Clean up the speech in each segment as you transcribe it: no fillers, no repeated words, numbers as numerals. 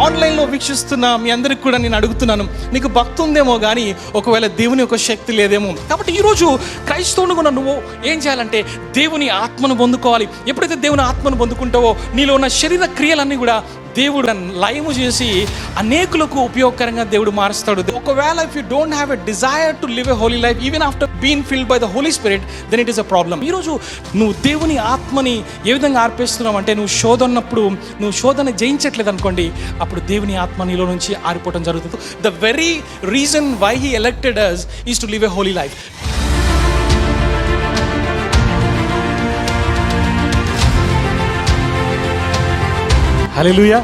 ఆన్లైన్లో వీక్షిస్తున్న మీ అందరికి కూడా నేను అడుగుతున్నాను, నీకు భక్తి ఉందేమో కానీ ఒకవేళ దేవుని యొక్క శక్తి లేదేమో. కాబట్టి ఈరోజు క్రైస్తవుని కూడా నువ్వు ఏం చేయాలంటే దేవుని ఆత్మను పొందుకోవాలి. ఎప్పుడైతే దేవుని ఆత్మను పొందుకుంటావో నీలో ఉన్న శరీర క్రియలన్నీ కూడా దేవుడు లయము చేసి అనేకులకు ఉపయోగకరంగా దేవుడు మారుస్తాడు. ఒకవేళ if you don't have a desire to live a holy life even after being filled by the Holi Spirit, then it is a problem. ఈరోజు నువ్వు దేవుని ఆత్మని ఏ విధంగా ఆర్పేస్తున్నావు అంటే, నువ్వు శోధన జయించట్లేదు అనుకోండి, అప్పుడు దేవుని ఆత్మ నీలో నుంచి ఆరిపోవడం జరుగుతుంది. The very reason why he elected us is to live a holy life. Hallelujah,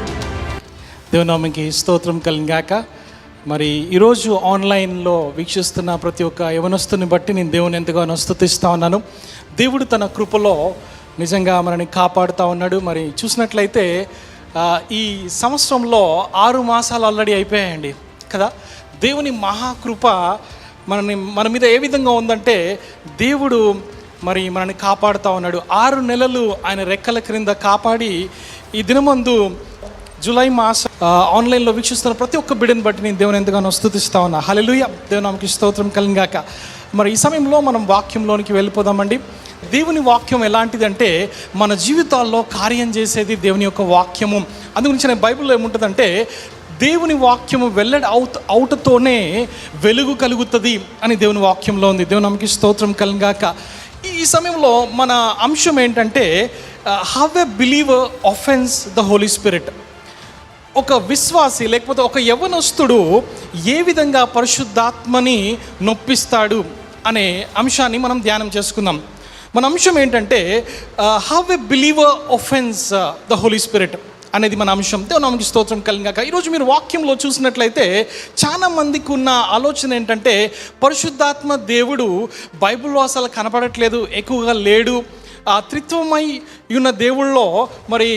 దేవునామకి స్తోత్రం కలిగాక. మరి ఈరోజు ఆన్లైన్లో వీక్షిస్తున్న ప్రతి ఒక్క యవనస్తుని బట్టి నేను దేవుని ఎంతగానో స్తుతిస్తూ ఉన్నాను. దేవుడు తన కృపలో నిజంగా మనని కాపాడుతూ ఉన్నాడు. మరి చూసినట్లయితే ఈ సంవత్సరంలో 6 మాసాలు ఆల్రెడీ అయిపోయాయండి కదా. దేవుని మహాకృప మన మీద ఏ విధంగా ఉందంటే, దేవుడు మరి మనని కాపాడుతూ ఉన్నాడు. 6 నెలలు ఆయన రెక్కల క్రింద కాపాడి ఈ దినమందు జూలై మాసం ఆన్లైన్లో వీక్షిస్తున్న ప్రతి ఒక్క బిడ్డని బట్టి నేను దేవుని ఎంతగానో స్తుతిస్తా ఉన్నా. హల్లెలూయా, దేవునికి స్తోత్రం కలిగాక. మరి ఈ సమయంలో మనం వాక్యంలోనికి వెళ్ళిపోదామండి. దేవుని వాక్యం ఎలాంటిదంటే, మన జీవితాల్లో కార్యం చేసేది దేవుని యొక్క వాక్యము. అందుగురించి నేను బైబిల్లో ఏముంటుందంటే, దేవుని వాక్యము అవుటతోనే వెలుగు కలుగుతుంది అని దేవుని వాక్యంలో ఉంది. దేవునికి స్తోత్రం కలిగాక. ఈ సమయంలో మన అంశం ఏంటంటే, how a believer offends the Holi Spirit. ఒక విశ్వాసి లేకపోతే ఒక యవ్వనస్తుడు ఏ విధంగా పరిశుద్ధాత్మని నొప్పిస్తాడు అనే అంశాన్ని మనం ధ్యానం చేసుకుందాం. మన అంశం ఏంటంటే, how a believer offends the Holi Spirit అనేది మన అంశం. దేవునికి స్తోత్రం కలిగాక. ఈరోజు మీరు వాక్యంలో చూసినట్లయితే చాలా మందికి ఉన్న ఆలోచన ఏంటంటే, పరిశుద్ధాత్మ దేవుడు బైబిల్లో అసలు కనపడట్లేదు, ఎక్కువగా లేడు. త్రిత్వమై ఉన్న దేవుళ్ళలో మరి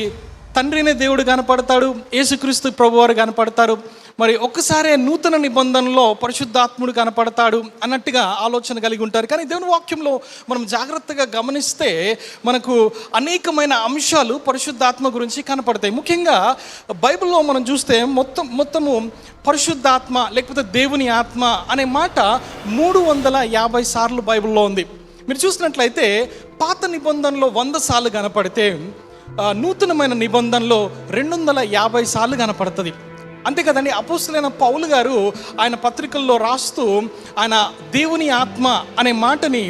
తండ్రినే దేవుడు కనపడతాడు, యేసుక్రీస్తు ప్రభువారు కనపడతారు. మరి ఒక్కసారే నూతన నిబంధనలో పరిశుద్ధాత్ముడు కనపడతాడు అన్నట్టుగా ఆలోచన కలిగి ఉంటారు. కానీ దేవుని వాక్యంలో మనం జాగ్రత్తగా గమనిస్తే మనకు అనేకమైన అంశాలు పరిశుద్ధాత్మ గురించి కనపడతాయి. ముఖ్యంగా బైబిల్లో మనం చూస్తే మొత్తము పరిశుద్ధాత్మ లేకపోతే దేవుని ఆత్మ అనే మాట 350 సార్లు బైబిల్లో ఉంది. మీరు చూసినట్లయితే పాత నిబంధనలో 100 సార్లు కనపడితే, నూతనమైన నిబంధనలో 250 సార్లు కనపడుతుంది. అంతే కదండి. అపోస్తలుడైన పౌలు గారు ఆయన పత్రికల్లో రాస్తూ ఆయన దేవుని ఆత్మ అనే మాటని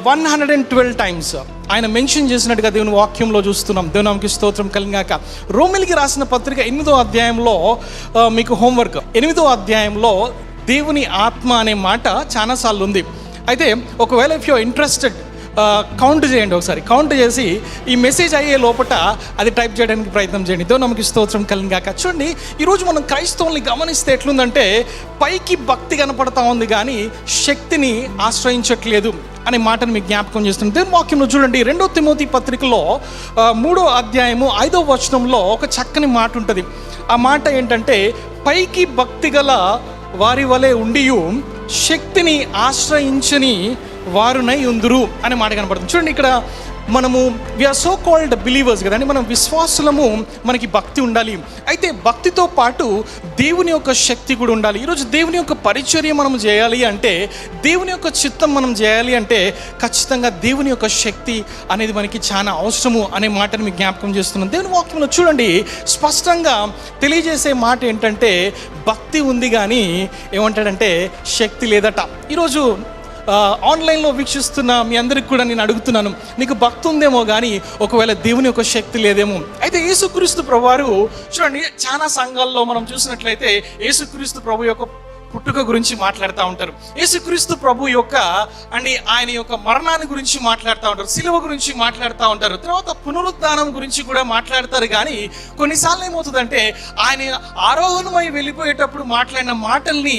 112 టైమ్స్ ఆయన మెన్షన్ చేసినట్టుగా దేవుని వాక్యంలో చూస్తున్నాం. దేవునికి స్తోత్రం కలిగాక. రోమిలికి రాసిన పత్రిక 8వ అధ్యాయంలో మీకు హోంవర్క్, 8వ అధ్యాయంలో దేవుని ఆత్మ అనే మాట చాలాసార్లు ఉంది. అయితే ఒకవేళ ఇఫ్ యూ ఇంట్రెస్టెడ్ కౌంట్ చేయండి, ఒకసారి కౌంట్ చేసి ఈ మెసేజ్ అయ్యే లోపల అది టైప్ చేయడానికి ప్రయత్నం చేయండి. దేవునికి స్తోత్రం కలిగాక. చూడండి, ఈరోజు మనం క్రైస్తవుల్ని గమనిస్తే ఎట్లుందంటే, పైకి భక్తి కనపడతా ఉంది కానీ శక్తిని ఆశ్రయించట్లేదు అనే మాటను మీకు జ్ఞాపకం చేస్తుంది. దేవుని వాక్యంలో చూడండి, 2వ తిమోతి పత్రికలో 3వ అధ్యాయము 5వ వచనంలో ఒక చక్కని మాట ఉంటుంది. ఆ మాట ఏంటంటే, పైకి భక్తి గల వారి వలె ఉండియు శక్తిని ఆశ్రయించని వారునై ఉందురు అనే మాట కనపడుతుంది. చూడండి, ఇక్కడ మనము వీఆర్ సో కాల్డ్ బిలీవర్స్ కదండి, మనం విశ్వాసులము, మనకి భక్తి ఉండాలి. అయితే భక్తితో పాటు దేవుని యొక్క శక్తి కూడా ఉండాలి. ఈరోజు దేవుని యొక్క పరిచర్య మనం చేయాలి అంటే, దేవుని యొక్క చిత్తం మనం చేయాలి అంటే ఖచ్చితంగా దేవుని యొక్క శక్తి అనేది మనకి చాలా అవసరము అనే మాటను మీకు జ్ఞాపకం చేస్తున్నాం. దేవుని వాక్యంలో చూడండి, స్పష్టంగా తెలియజేసే మాట ఏంటంటే, భక్తి ఉంది కానీ ఏమంటాడంటే శక్తి లేదట. ఈరోజు ఆన్లైన్లో వీక్షిస్తున్న మీ అందరికి కూడా నేను అడుగుతున్నాను, నీకు భక్తి ఉందేమో కానీ ఒకవేళ దేవుని యొక్క శక్తి లేదేమో. అయితే యేసుక్రీస్తు ప్రభువారు చూడండి, చాలా సంఘాల్లో మనం చూసినట్లయితే యేసుక్రీస్తు ప్రభు యొక్క పుట్టుక గురించి మాట్లాడుతూ ఉంటారు. యేసుక్రీస్తు ప్రభు యొక్క ఆయన యొక్క మరణాన్ని గురించి మాట్లాడుతూ ఉంటారు, సిలువ గురించి మాట్లాడుతూ ఉంటారు, తర్వాత పునరుద్ధానం గురించి కూడా మాట్లాడతారు. కానీ కొన్నిసార్లు ఏమవుతుందంటే, ఆయన ఆరోహణమై వెళ్ళిపోయేటప్పుడు మాట్లాడిన మాటల్ని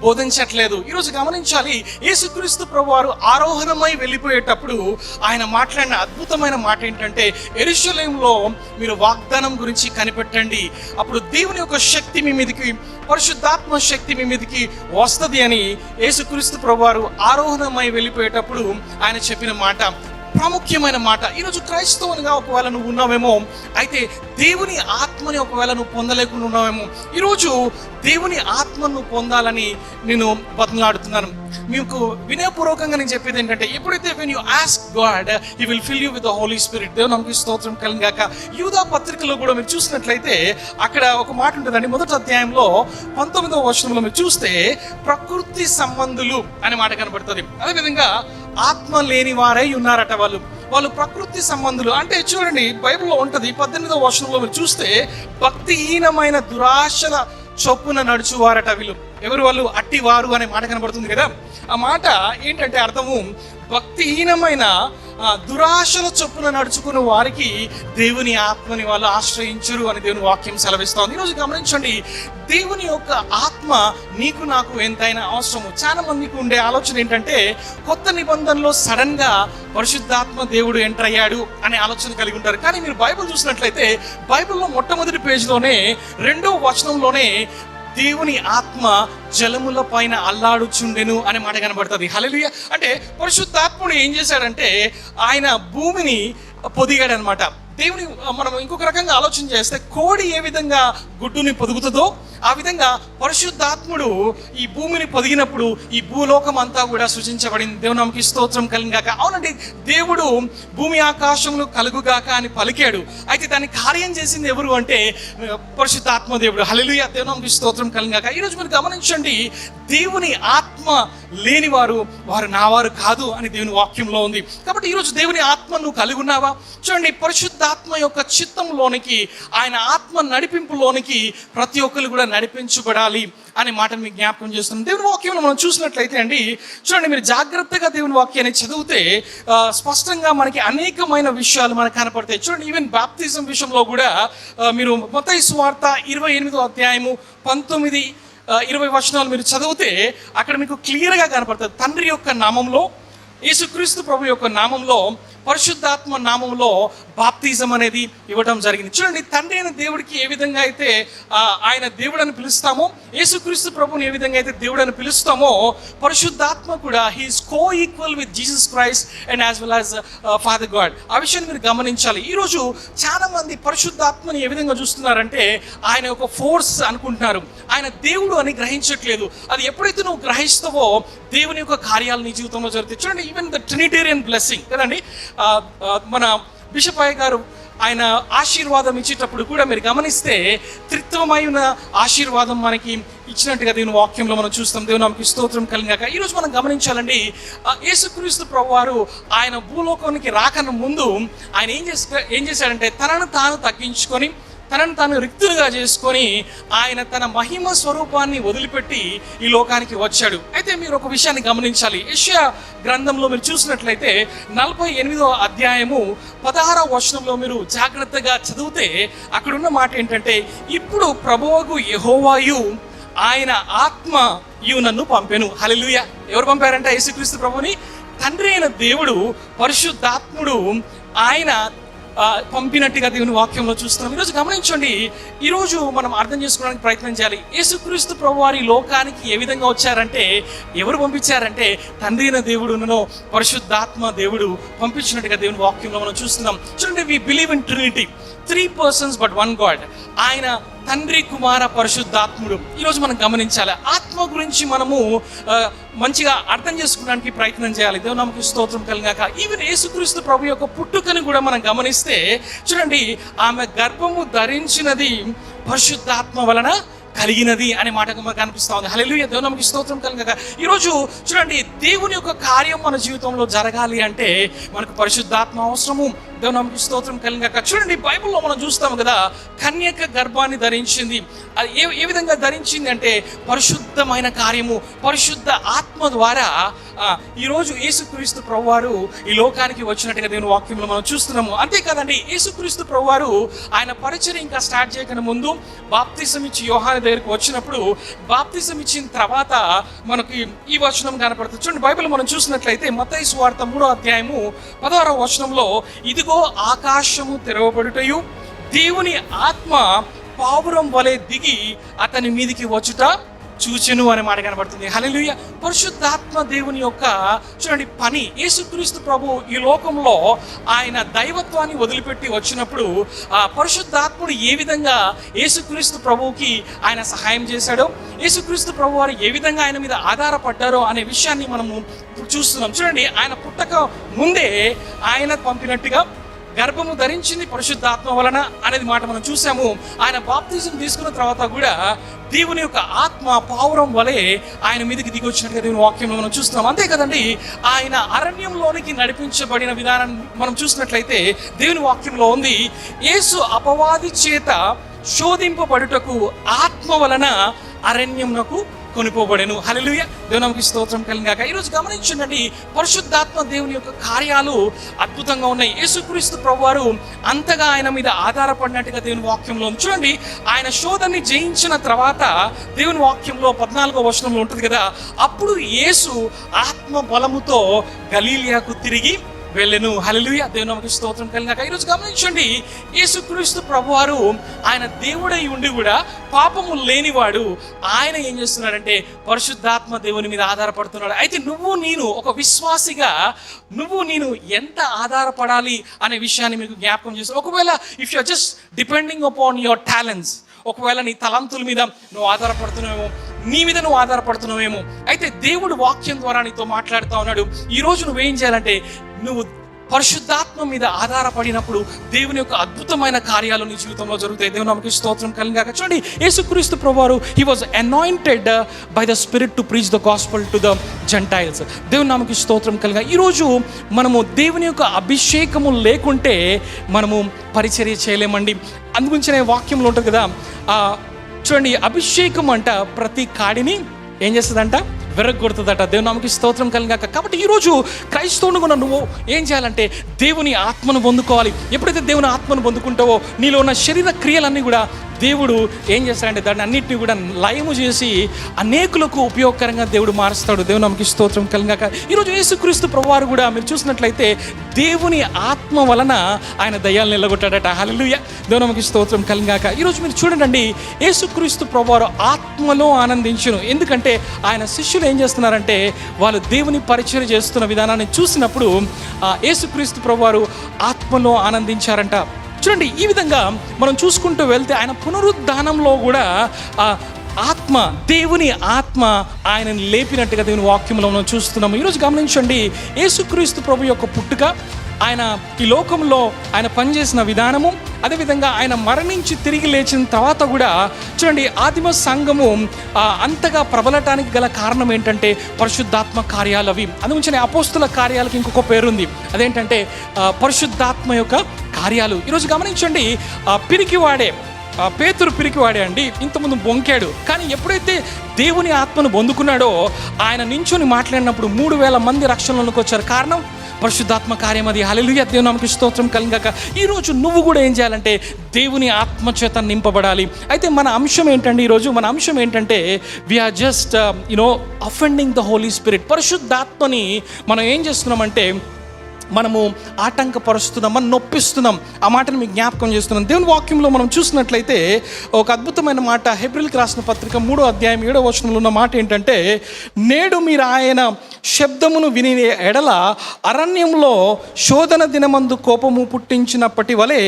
బోధించట్లేదు. ఈరోజు గమనించాలి, యేసుక్రీస్తు ప్రభు వారు ఆరోహణమై వెళ్ళిపోయేటప్పుడు ఆయన మాట్లాడిన అద్భుతమైన మాట ఏంటంటే, యెరూషలేములో మీరు వాగ్దానం గురించి కనిపెట్టండి, అప్పుడు దేవుని యొక్క శక్తి మీ మీదకి, పరిశుద్ధాత్మ శక్తి మీ మీదకి వస్తుంది అని యేసుక్రీస్తు ప్రభువారు ఆరోహణమై వెళ్ళిపోయేటప్పుడు ఆయన చెప్పిన మాట. ప్రాముఖ్యమైన మాట. ఈరోజు క్రైస్తవునిగా ఒకవేళ నువ్వు ఉన్నావేమో, అయితే దేవుని ఆత్మని ఒకవేళ నువ్వు పొందలేకుండా ఉన్నావేమో, ఈరోజు దేవుని ఆత్మను పొందాలని నేను బతిమలాడుతున్నాను. మీకు వినయపూర్వకంగా నేను చెప్పేది ఏంటంటే, ఎప్పుడైతే when you ask God, he will fill you with the Holy Spirit. దేవునికి స్తోత్రం కలుగాక. యూదా పత్రికలో కూడా మీరు చూసినట్లయితే అక్కడ ఒక మాట ఉంటుందండి. మొదటి అధ్యాయంలో 19వ వచనంలో మీరు చూస్తే ప్రకృతి సంబంధులు అనే మాట కనబడుతుంది. అదేవిధంగా ఆత్మ లేని వారై ఉన్నారట వాళ్ళు ప్రకృతి సంబంధులు. అంటే చూడండి, బైబిల్లో ఉంటుంది 18వ వచనంలో మీరు చూస్తే భక్తిహీనమైన దురాశల చొప్పున నడుచువారట వీళ్ళు. ఎవరు వాళ్ళు? అట్టివారు అనే మాట కనబడుతుంది కదా. ఆ మాట ఏంటంటే అర్థము, భక్తిహీనమైన దురాశల చొప్పున నడుచుకున్న వారికి దేవుని ఆత్మని వాళ్ళు ఆశ్రయించరు అని దేవుని వాక్యం సెలవిస్తోంది. ఈరోజు గమనించండి, దేవుని యొక్క ఆత్మ నీకు నాకు ఎంతైనా అవసరము. చాలా మందికి ఉండే ఆలోచన ఏంటంటే, కొత్త నిబంధనలో సడన్ గా పరిశుద్ధాత్మ దేవుడు ఎంటర్ అయ్యాడు అనే ఆలోచన కలిగి ఉంటారు. కానీ మీరు బైబిల్ చూసినట్లయితే బైబిల్లో మొట్టమొదటి పేజీలోనే 2వ వచనంలోనే దేవుని ఆత్మ జలముల పైన అల్లాడుచుండెను అనే మాట కనబడుతుంది. హల్లెలూయా. అంటే పరిశుద్ధాత్ముడు ఏం చేశాడంటే ఆయన భూమిని పొదిగాడు అనమాట. దేవుని మనం ఇంకొక రకంగా ఆలోచన చేస్తే, కోడి ఏ విధంగా గుడ్డుని పొదుగుతుందో ఆ విధంగా పరిశుద్ధాత్ముడు ఈ భూమిని పొదిగినప్పుడు ఈ భూలోకం అంతా కూడా సృజించబడింది. దేవునికి స్తోత్రం కలుగాక. అవునండి, దేవుడు భూమి ఆకాశములు కలుగుగాక అని పలికాడు. అయితే దాన్ని కార్యం చేసింది ఎవరు అంటే పరిశుద్ధాత్మ దేవుడు. హల్లెలూయా. దేవునికి స్తోత్రం కలుగాక. ఈరోజు మీరు గమనించండి, దేవుని ఆత్మ లేని వారు నావారు కాదు అని దేవుని వాక్యంలో ఉంది. కాబట్టి ఈరోజు దేవుని ఆత్మ నువ్వు కలిగి ఉన్నావా? చూడండి, పరిశుద్ధాత్మ యొక్క చిత్తంలోనికి, ఆయన ఆత్మ నడిపింపులోనికి ప్రతి ఒక్కరు కూడా నడిపించబడాలి అనే మాటను మీకు జ్ఞాపకం చేస్తున్నాం. దేవుని వాక్యంలో మనం చూసినట్లయితే అండి, చూడండి, మీరు జాగ్రత్తగా దేవుని వాక్యాన్ని చదివితే స్పష్టంగా మనకి అనేకమైన విషయాలు మనకు కనపడతాయి. చూడండి, ఈవెన్ బాప్తిజం విషయంలో కూడా మీరు మత్తయి సువార్త 28వ అధ్యాయము 19-20 వచనాలు మీరు చదివితే అక్కడ మీకు క్లియర్గా కనపడుతుంది. తండ్రి యొక్క నామంలో, యేసుక్రీస్తు ప్రభు యొక్క నామంలో, పరిశుద్ధాత్మ నామంలో బాప్తిజం అనేది ఇవ్వడం జరిగింది. చూడండి, తండ్రి అయిన దేవుడికి ఏ విధంగా అయితే ఆయన దేవుడు అని పిలుస్తామో, యేసుక్రీస్తు ప్రభుని ఏ విధంగా అయితే దేవుడు అని పిలుస్తామో, పరిశుద్ధాత్మ కూడా he is coequal with Jesus Christ and as well as Father God. ఆ విషయాన్ని మీరు గమనించాలి. ఈరోజు చాలా మంది పరిశుద్ధాత్మని ఏ విధంగా చూస్తున్నారంటే ఆయన ఒక ఫోర్స్ అనుకుంటున్నారు, ఆయన దేవుడు అని గ్రహించట్లేదు. అది ఎప్పుడైతే నువ్వు గ్రహిస్తావో దేవుని యొక్క కార్యాలు నీ జీవితంలో జరుగుతాయి. చూడండి, ఈవెన్ ద ట్రినిటేరియన్ బ్లెస్సింగ్ కదండి, మన బిషప్ అయ్య గారు ఆయన ఆశీర్వాదం ఇచ్చేటప్పుడు కూడా మీరు గమనిస్తే త్రిత్వమైన ఆశీర్వాదం మనకి ఇచ్చినట్టుగా దేవుని వాక్యంలో మనం చూస్తాం. దేవునికి స్తోత్రం కలిగాక. ఈరోజు మనం గమనించాలండి, యేసుక్రీస్తు ప్రభువారు ఆయన భూలోకానికి రాకన ముందు ఆయన ఏం చేశాడంటే తనను తాను తగ్గించుకొని, తనను తాను రిక్తులుగా చేసుకొని ఆయన తన మహిమ స్వరూపాన్ని వదిలిపెట్టి ఈ లోకానికి వచ్చాడు. అయితే మీరు ఒక విషయాన్ని గమనించాలి. యెషయా గ్రంథంలో మీరు చూసినట్లయితే 48వ అధ్యాయము 16వ వచనంలో మీరు జాగ్రత్తగా చదివితే అక్కడున్న మాట ఏంటంటే, ఇప్పుడు ప్రభువగు యెహోవాయు ఆయన ఆత్మయు నన్ను పంపెను. హల్లెలూయా. ఎవరు పంపారంటే యేసుక్రీస్తు ప్రభుని తండ్రి అయిన దేవుడు, పరిశుద్ధాత్ముడు ఆయన పంపినట్టుగా దేవుని వాక్యంలో చూస్తున్నాం. ఈరోజు గమనించండి, ఈరోజు మనం అర్థం చేసుకోవడానికి ప్రయత్నం చేయాలి. యేసుక్రీస్తు ప్రభువారి లోకానికి ఏ విధంగా వచ్చారంటే, ఎవరు పంపించారంటే తండ్రి అయిన దేవుడును పరిశుద్ధాత్మ దేవుడు పంపించినట్టుగా దేవుని వాక్యంలో మనం చూస్తున్నాం. చూడండి, we believe in Trinity, 3 persons but 1 God. ఆయన తండ్రి, కుమార, పరిశుద్ధాత్ముడు. ఈరోజు మనం గమనించాలి, ఆత్మ గురించి మనము మంచిగా అర్థం చేసుకోవడానికి ప్రయత్నం చేయాలి. దేవునికి స్తోత్రం కలిగాక. ఈవెన్ యేసుక్రీస్తు ప్రభు యొక్క పుట్టుకని కూడా మనం గమనిస్తే చూడండి, ఆమె గర్భము ధరించినది పరిశుద్ధాత్మ వలన కలిగినది అనే మాట మనకు కనిపిస్తా ఉంది. హల్లెలూయా. దేవునికి స్తోత్రం కలుగాక. ఈరోజు చూడండి, దేవుని యొక్క కార్యం మన జీవితంలో జరగాలి అంటే మనకు పరిశుద్ధాత్మ అవసరము. దేవునికి స్తోత్రం కలుగాక. చూడండి, బైబిల్లో మనం చూస్తాము కదా, కన్యక గర్భాన్ని ధరించింది. అది ఏ విధంగా ధరించింది అంటే పరిశుద్ధమైన కార్యము, పరిశుద్ధ ఆత్మ ద్వారా ఈరోజు యేసుక్రీస్తు ప్రభువారు ఈ లోకానికి వచ్చినట్టుగా దేవుని వాక్యంలో మనం చూస్తున్నాము. అంతేకాదండి, యేసుక్రీస్తు ప్రభువారు ఆయన పరిచర్య ఇంకా స్టార్ట్ చేయకనే ముందు బాప్తిసం ఇచ్చి యోహాను దగ్గరికి వచ్చినప్పుడు, బాప్తిసం ఇచ్చిన తర్వాత మనకి ఈ వచనం కనపడుతుంది. చూడండి, బైబిల్ మనం చూసినట్లయితే మత్తయి సువార్త 3వ అధ్యాయము 16వ వచనంలో, ఇదిగో ఆకాశము తెరవబడుటయు దేవుని ఆత్మ పావురం వలె దిగి అతని మీదికి వచ్చుట చూచెను అనే మాట కనబడుతుంది. హల్లెలూయా. పరిశుద్ధాత్మ దేవుని యొక్క చూడండి పని. యేసుక్రీస్తు ప్రభు ఈ లోకంలో ఆయన దైవత్వాన్ని వదిలిపెట్టి వచ్చినప్పుడు ఆ పరిశుద్ధాత్ముడు ఏ విధంగా యేసుక్రీస్తు ప్రభువుకి ఆయన సహాయం చేశాడో, యేసుక్రీస్తు ప్రభు వారు ఏ విధంగా ఆయన మీద ఆధారపడ్డారో అనే విషయాన్ని మనము చూస్తున్నాం. చూడండి, ఆయన పుట్టక ముందే ఆయన పంపినట్టుగా గర్భము ధరించింది పరిశుద్ధాత్మ వలన అనేది మాట మనం చూసాము. ఆయన బాప్తిజం తీసుకున్న తర్వాత కూడా దేవుని యొక్క ఆత్మ పావురం వలె ఆయన మీదకి దిగి వచ్చినట్టుగా దేవుని వాక్యంలో మనం చూస్తున్నాం. అంతే కదండి, ఆయన అరణ్యంలోనికి నడిపించబడిన విధానాన్ని మనం చూసినట్లయితే దేవుని వాక్యంలో ఉంది, యేసు అపవాది చేత శోధింపబడుటకు ఆత్మ వలన అరణ్యమునకు కొనిపోబడెను. హల్లెలూయా. దేవునికి స్తోత్రం కలుగాక. ఈరోజు గమనించండి, పరిశుద్ధాత్మ దేవుని యొక్క కార్యాలు అద్భుతంగా ఉన్నాయి. యేసుక్రీస్తు ప్రభువారు అంతగా ఆయన మీద ఆధారపడినట్టుగా దేవుని వాక్యంలో చూడండి. ఆయన శోధనని జయించిన తర్వాత దేవుని వాక్యంలో 14వ వచనంలో ఉంటుంది కదా, అప్పుడు యేసు ఆత్మ బలముతో గలీలియాకు తిరిగి వెళ్ళెను. హల్లెలూయా. దేవునికి స్తోత్రం కలిగాక. ఈరోజు గమనించండి, యేసుక్రీస్తు ప్రభువారు ఆయన దేవుడై ఉండి కూడా పాపము లేనివాడు. ఆయన ఏం చేస్తున్నాడంటే పరిశుద్ధాత్మ దేవుని మీద ఆధారపడుతున్నాడు. అయితే నేను ఒక విశ్వాసిగా నేను ఎంత ఆధారపడాలి అనే విషయాన్ని మీకు జ్ఞాపకం చేస్తాను. ఒకవేళ if you are just depending upon your talents, ఒకవేళ నీ తలంతుల మీద నువ్వు ఆధారపడుతున్నావేమో, నీ మీద నువ్వు ఆధారపడుతున్నావేమో, అయితే దేవుడు వాక్యం ద్వారా నీతో మాట్లాడుతూ ఉన్నాడు. ఈరోజు నువ్వేం చేయాలంటే, నువ్వు పరిశుద్ధాత్మ మీద ఆధారపడినప్పుడు దేవుని యొక్క అద్భుతమైన కార్యాలు నీ జీవితంలో జరుగుతాయి. దేవుని నామముకి స్తోత్రం కలుగాక. చూడండి, యేసుక్రీస్తు ప్రభువారు he was anointed by the spirit to preach the gospel to the Gentiles. దేవుని నామముకి స్తోత్రం కలుగా. ఈరోజు మనము దేవుని యొక్క అభిషేకము లేకుంటే మనము పరిచర్య చేయలేమండి. అందుగురించిన వాక్యంలో ఉంటుంది కదా, చూడండి, అభిషేకం అంట ప్రతి కాడిని ఏం చేస్తుందంట, వెరగొడుతుందట. దేవుని నామముకి స్తోత్రం కలుగాక. కాబట్టి ఈరోజు క్రైస్తవునిగా నువ్వు ఏం చేయాలంటే దేవుని ఆత్మను పొందుకోవాలి. ఎప్పుడైతే దేవుని ఆత్మను పొందుకుంటావో నీలో ఉన్న శరీర క్రియలన్నీ కూడా దేవుడు ఏం చేస్తాడంటే దాన్ని అన్నిటిని కూడా లయము చేసి అనేకులకు ఉపయోగకరంగా దేవుడు మారుస్తాడు. దేవుని నామముకి స్తోత్రం కలుగాక. ఈరోజు యేసుక్రీస్తు ప్రభువారు కూడా మీరు చూసినట్లయితే దేవుని ఆత్మ వలన ఆయన దయ్యాలను నిలగొట్టాడట. హల్లెలూయా. దేవుని నామముకి స్తోత్రం కలుగాక. ఈరోజు మీరు చూడండి, యేసుక్రీస్తు ప్రభువారు ఆత్మలో ఆనందించును. ఎందుకంటే ఆయన శిష్యులు ఏం చేస్తున్నారంటే వాళ్ళు దేవుని పరిచర్య చేస్తున్న విధానాన్ని చూసినప్పుడు యేసుక్రీస్తు ప్రభువారు ఆత్మలో ఆనందించారంట. చూడండి, ఈ విధంగా మనం చూసుకుంటూ వెళ్తే ఆయన పునరుద్ధానంలో కూడా ఆత్మ, దేవుని ఆత్మ ఆయనను లేపినట్టుగా దేవుని వాక్యంలో మనం చూస్తున్నాము. ఈరోజు గమనించండి, యేసుక్రీస్తు ప్రభు యొక్క పుట్టుక, ఆయన ఈ లోకంలో ఆయన పనిచేసిన విధానము, అదేవిధంగా ఆయన మరణించి తిరిగి లేచిన తర్వాత కూడా చూడండి ఆదిమ సంఘము అంతగా ప్రబలటానికి గల కారణం ఏంటంటే పరిశుద్ధాత్మ కార్యాలు. అవి అందుగురించి అపోస్తుల కార్యాలకు ఇంకొక పేరుంది, అదేంటంటే పరిశుద్ధాత్మ యొక్క కార్యాలు. ఈరోజు గమనించండి, పిరికివాడే పేతురు పిరికివాడే అండి, ఇంతకుముందు బొంకాడు. కానీ ఎప్పుడైతే దేవుని ఆత్మను పొందుకున్నాడో ఆయన నించుని మాట్లాడినప్పుడు 3000 మంది రక్షణలోకి వచ్చారు. కారణం పరిశుద్ధాత్మ కార్యం. అది హల్లెలూయా. దేవుని నామముకి స్తోత్రం కలుగాక. ఈరోజు నువ్వు కూడా ఏం చేయాలంటే దేవుని ఆత్మ చేత నింపబడాలి. అయితే మన అంశం ఏంటంటే, ఈరోజు మన అంశం ఏంటంటే we are just offending the Holi Spirit. పరిశుద్ధాత్మని మనం ఏం చేస్తున్నామంటే మనము ఆటంకపరుస్తున్నాం, మనం నొప్పిస్తున్నాం. ఆ మాటను మీకు జ్ఞాపకం చేస్తున్నాం. దేవుని వాక్యంలో మనం చూసినట్లయితే ఒక అద్భుతమైన మాట, హెబ్రీయులకు రాసిన పత్రిక 3వ అధ్యాయం 7వ వచనంలో ఉన్న మాట ఏంటంటే, నేడు మీరు ఆయన శబ్దమును విని ఎడల అరణ్యంలో శోధన దినమందు కోపము పుట్టించినప్పటి వలె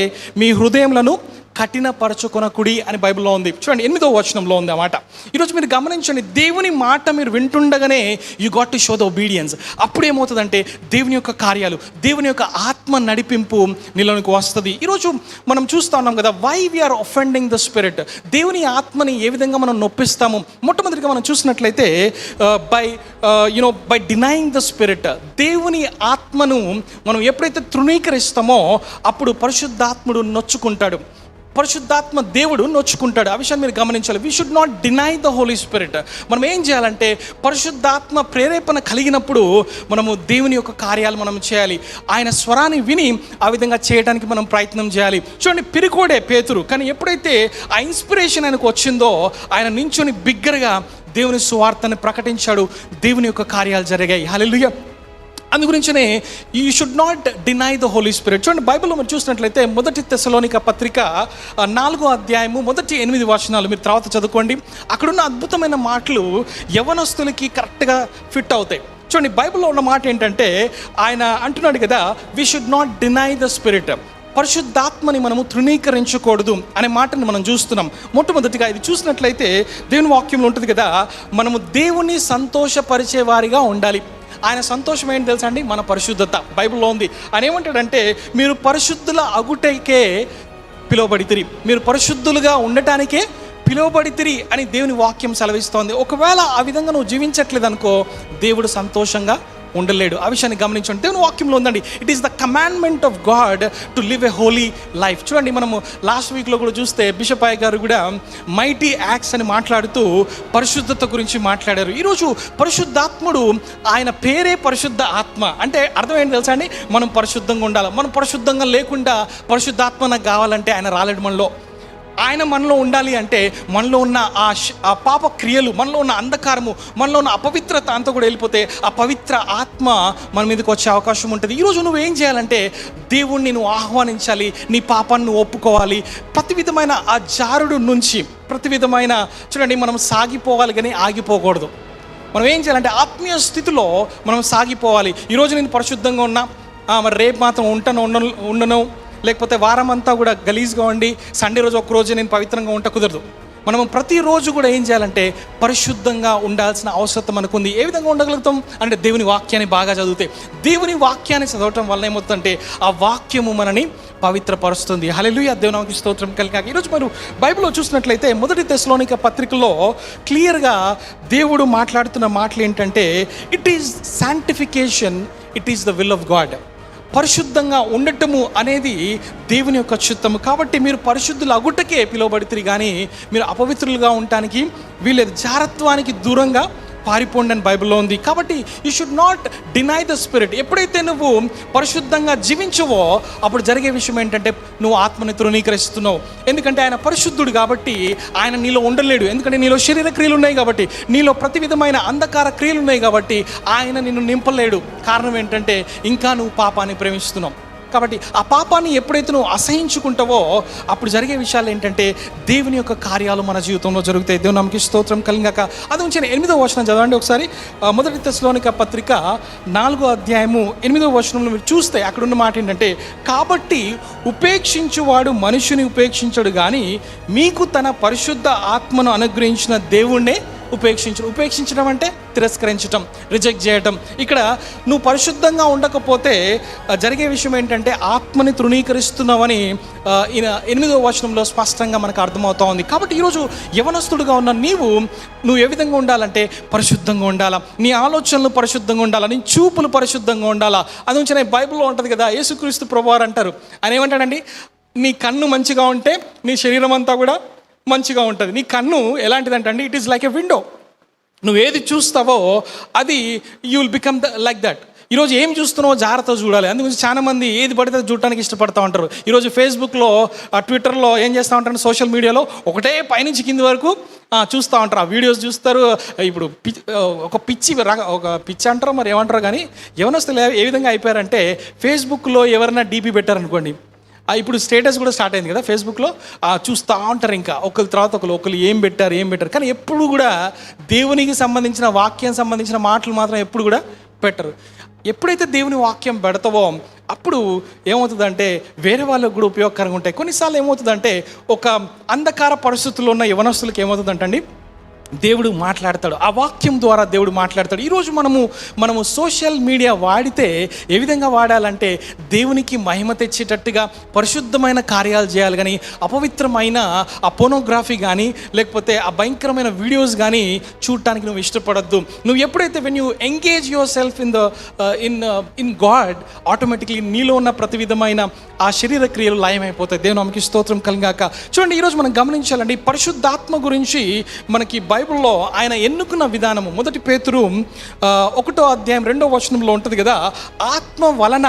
మీ హృదయములను కఠినపరచుకొనకుడి అని బైబిల్లో ఉంది. చూడండి 8వ వచనంలో ఉంది ఆ మాట. ఈరోజు మీరు గమనించండి, దేవుని మాట మీరు వింటుండగానే you got to show the obedience. అప్పుడు ఏమవుతుందంటే దేవుని యొక్క కార్యాలు, దేవుని యొక్క ఆత్మ నడిపింపు నీలోనికి వస్తుంది. ఈరోజు మనం చూస్తూ ఉన్నాం కదా, why we are offending the spirit. దేవుని ఆత్మని ఏ విధంగా మనం నొప్పిస్తాము? మొట్టమొదటిగా మనం చూసినట్లయితే బై డినైయింగ్ ద స్పిరిట్. దేవుని ఆత్మను మనం ఎప్పుడైతే తృణీకరిస్తామో అప్పుడు పరిశుద్ధాత్ముడు నొచ్చుకుంటాడు, పరిశుద్ధాత్మ దేవుడు నొచ్చుకుంటాడు. ఆ విషయాన్ని మీరు గమనించాలి. We should not deny the Holi Spirit. మనం ఏం చేయాలంటే పరిశుద్ధాత్మ ప్రేరేపణ కలిగినప్పుడు మనము దేవుని యొక్క కార్యాలు మనం చేయాలి. ఆయన స్వరాన్ని విని ఆ విధంగా చేయడానికి మనం ప్రయత్నం చేయాలి. చూడండి, పిరికోడే పేతురు, కానీ ఎప్పుడైతే ఆ ఇన్స్పిరేషన్ ఆయనకు వచ్చిందో ఆయన నించుని బిగ్గరగా దేవుని సువార్తని ప్రకటించాడు. దేవుని యొక్క కార్యాలు జరిగాయి. హల్లెలూయా. అందు గురించనే you should not deny the Holi spirit. చూడండి, బైబిల్లో మనం చూసినట్లయితే మొదటి తెస్సలోనిక పత్రిక 4వ అధ్యాయము మొదటి 8 వచనాలు మీరు తర్వాత చదువుకోండి. అక్కడున్న అద్భుతమైన మాటలు యవనస్తులకి కరెక్ట్గా ఫిట్ అవుతాయి. చూడండి, బైబిల్లో ఉన్న మాట ఏంటంటే ఆయన అంటున్నాడు కదా, we should not deny the spirit, పరిశుద్ధాత్మని మనము తృణీకరించకూడదు అనే మాటను మనం చూస్తున్నాం. మొట్టమొదటిగా ఇది చూసినట్లయితే దేవుని వాక్యంలో ఉంటుంది కదా, మనము దేవుని సంతోషపరిచే వారిగా ఉండాలి. ఆయన సంతోషం ఏంటి తెలుసా అండి? మన పరిశుద్ధత. బైబిల్లో ఉంది. ఆయన ఏమంటాడంటే, మీరు పరిశుద్ధుల అగుటకే పిలువబడితిరి, మీరు పరిశుద్ధులుగా ఉండటానికే పిలువబడితిరి అని దేవుని వాక్యం సెలవిస్తోంది. ఒకవేళ ఆ విధంగా నువ్వు జీవించట్లేదు అనుకో, దేవుడు సంతోషంగా ఉండలేడు. ఆ విషయాన్ని గమనించండి. దేవుని వాక్యంలో ఉందండి, it is the commandment of God to live a holy life. చూడండి, మనము లాస్ట్ వీక్లో కూడా చూస్తే బిషప్ అయ్య గారు కూడా మైటీ యాక్ట్స్ అని మాట్లాడుతూ పరిశుద్ధత గురించి మాట్లాడారు. ఈరోజు పరిశుద్ధాత్ముడు, ఆయన పేరే పరిశుద్ధ ఆత్మ. అంటే అర్థం ఏంటి తెలుసా అండి? మనం పరిశుద్ధంగా ఉండాలి. మనం పరిశుద్ధంగా లేకుండా పరిశుద్ధాత్మ నాకు కావాలంటే ఆయన రాలేడు మనలో. ఆయన మనలో ఉండాలి అంటే మనలో ఉన్న ఆ పాప క్రియలు, మనలో ఉన్న అంధకారము, మనలో ఉన్న అపవిత్రత అంతా కూడా వెళ్ళిపోతే ఆ పవిత్ర ఆత్మ మన మీదకి వచ్చే అవకాశం ఉంటుంది. ఈరోజు నువ్వు ఏం చేయాలంటే దేవుణ్ణి నువ్వు ఆహ్వానించాలి, నీ పాపాన్ని నువ్వు ఒప్పుకోవాలి. ప్రతి విధమైన ఆ జారుడు నుంచి, ప్రతి విధమైన చూడండి, మనం సాగిపోవాలి కానీ ఆగిపోకూడదు. మనం ఏం చేయాలంటే ఆత్మీయ స్థితిలో మనం సాగిపోవాలి. ఈరోజు నేను పరిశుద్ధంగా ఉన్నా, మరి రేపు మాత్రం ఉండను, లేకపోతే వారం అంతా కూడా గలీజ్గా ఉండి సండే రోజు ఒక్కరోజు నేను పవిత్రంగా ఉంటే కుదరదు. మనం ప్రతిరోజు కూడా ఏం చేయాలంటే పరిశుద్ధంగా ఉండాల్సిన అవసరం మనకుంది. ఏ విధంగా ఉండగలుగుతాం అంటే దేవుని వాక్యాన్ని బాగా చదివితే. దేవుని వాక్యాన్ని చదవటం వల్ల ఏమవుతుందంటే ఆ వాక్యము మనని పవిత్రపరుస్తుంది. హల్లెలూయా, దేవునికి స్తోత్రం కలుగాక. ఈరోజు మనం బైబిల్లో చూసినట్లయితే మొదటి తెస్సలోనిక పత్రికలో క్లియర్గా దేవుడు మాట్లాడుతున్న మాటలు ఏంటంటే, it is sanctification, it is the will of God. పరిశుద్ధంగా ఉండటము అనేది దేవుని యొక్క చిత్తము. కాబట్టి మీరు పరిశుద్ధులు అగుటకే పిలువబడితిరి కానీ మీరు అపవిత్రులుగా ఉండటానికి వీళ్ళేది, జారత్వానికి దూరంగా పారిపోండి అని బైబిల్లో ఉంది. కాబట్టి you should not deny the spirit. ఎప్పుడైతే నువ్వు పరిశుద్ధంగా జీవించవో అప్పుడు జరిగే విషయం ఏంటంటే నువ్వు ఆత్మని తృణీకరిస్తున్నావు. ఎందుకంటే ఆయన పరిశుద్ధుడు కాబట్టి ఆయన నీలో ఉండలేడు. ఎందుకంటే నీలో శరీర క్రియలు ఉన్నాయి కాబట్టి, నీలో ప్రతి విధమైన అంధకార క్రియలు ఉన్నాయి కాబట్టి ఆయన నిన్ను నింపలేడు. కారణం ఏంటంటే ఇంకా నువ్వు పాపాన్ని ప్రేమిస్తున్నావు. కాబట్టి ఆ పాపాన్ని ఎప్పుడైతే నువ్వు అసహించుకుంటావో అప్పుడు జరిగే విషయాలు ఏంటంటే దేవుని యొక్క కార్యాలు మన జీవితంలో జరుగుతాయి. దేవుని నామముకి స్తోత్రం కలుగాక. అది ఉంచిన 8వ వచనం చదవండి ఒకసారి. మొదటి తెస్సలోనిక పత్రిక 4వ అధ్యాయము 8వ వచనంలో మీరు చూస్తే అక్కడున్న మాట ఏంటంటే, కాబట్టి ఉపేక్షించువాడు మనుషుని ఉపేక్షించడు కానీ మీకు తన పరిశుద్ధ ఆత్మను అనుగ్రహించిన దేవుణ్ణే ఉపేక్షించడం అంటే తిరస్కరించటం, రిజెక్ట్ చేయటం. ఇక్కడ నువ్వు పరిశుద్ధంగా ఉండకపోతే జరిగే విషయం ఏంటంటే ఆత్మని తృణీకరిస్తున్నావని 8వ వచనంలో స్పష్టంగా మనకు అర్థమవుతా ఉంది. కాబట్టి ఈరోజు యవనస్తుడుగా ఉన్న నువ్వు ఏ విధంగా ఉండాలంటే పరిశుద్ధంగా ఉండాలా, నీ ఆలోచనలు పరిశుద్ధంగా ఉండాలా, నీ చూపులు పరిశుద్ధంగా ఉండాలా. అది నుంచి బైబిల్లో ఉంటుంది కదా, యేసుక్రీస్తు ప్రభువారు అంటారు, ఆయన ఏమంటాడండి, నీ కన్ను మంచిగా ఉంటే నీ శరీరం అంతా కూడా మంచిగా ఉంటుంది. నీ కన్ను ఎలాంటిదంటే అండి, it is like a window. నువ్వు ఏది చూస్తావో అది you will become like that. ఈరోజు ఏం చూస్తున్నావో జాగ్రత్తగా చూడాలి. అందుగురించి చాలామంది ఏది పడితే చూడటానికి ఇష్టపడతా ఉంటారు. ఈరోజు ఫేస్బుక్లో, ట్విట్టర్లో ఏం చేస్తూ ఉంటారు, సోషల్ మీడియాలో ఒకటే పైనుంచి కింది వరకు చూస్తూ ఉంటారు. ఆ వీడియోస్ చూస్తారు. ఇప్పుడు ఒక పిచ్చి అంటారో మరి ఏమంటారో కానీ యవనస్తులు ఏ విధంగా అయిపోయారంటే ఫేస్బుక్లో ఎవరైనా డీపీ పెట్టారనుకోండి, ఇప్పుడు స్టేటస్ కూడా స్టార్ట్ అయింది కదా ఫేస్బుక్లో, చూస్తూ ఉంటారు. ఇంకా ఒకరి తర్వాత ఒకరు ఏం పెట్టారు కానీ ఎప్పుడు కూడా దేవునికి సంబంధించిన వాక్యం సంబంధించిన మాటలు మాత్రం ఎప్పుడు కూడా పెట్టరు. ఎప్పుడైతే దేవుని వాక్యం పెడతావో అప్పుడు ఏమవుతుందంటే వేరే వాళ్ళకు కూడా ఉపయోగకరంగా ఉంటాయి. కొన్నిసార్లు ఏమవుతుందంటే ఒక అంధకార పరిస్థితుల్లో ఉన్న యవనస్తులకు ఏమవుతుందంటే అండి, దేవుడు మాట్లాడతాడు, ఆ వాక్యం ద్వారా దేవుడు మాట్లాడతాడు. ఈరోజు మనము సోషల్ మీడియా వాడితే ఏ విధంగా వాడాలంటే దేవునికి మహిమ తెచ్చేటట్టుగా పరిశుద్ధమైన కార్యాలు చేయాలి. కానీ అపవిత్రమైన ఆ పోనోగ్రఫీ కానీ లేకపోతే ఆ భయంకరమైన వీడియోస్ కానీ చూడటానికి నువ్వు ఇష్టపడద్దు. నువ్వు ఎప్పుడైతే when you engage your self in God, automatically నీలో ఉన్న ప్రతి విధమైన ఆ శరీర క్రియలు లయమైపోతాయి. దేవుని నామమునకి స్తోత్రం కలుగాక. చూడండి, ఈరోజు మనం గమనించాలండి, పరిశుద్ధాత్మ గురించి మనకి బైబిల్లో ఆయన ఎన్నుకున్న విధానము. మొదటి పేతురు 1వ అధ్యాయం 2వ వచనంలో ఉంటుంది కదా, ఆత్మ వలన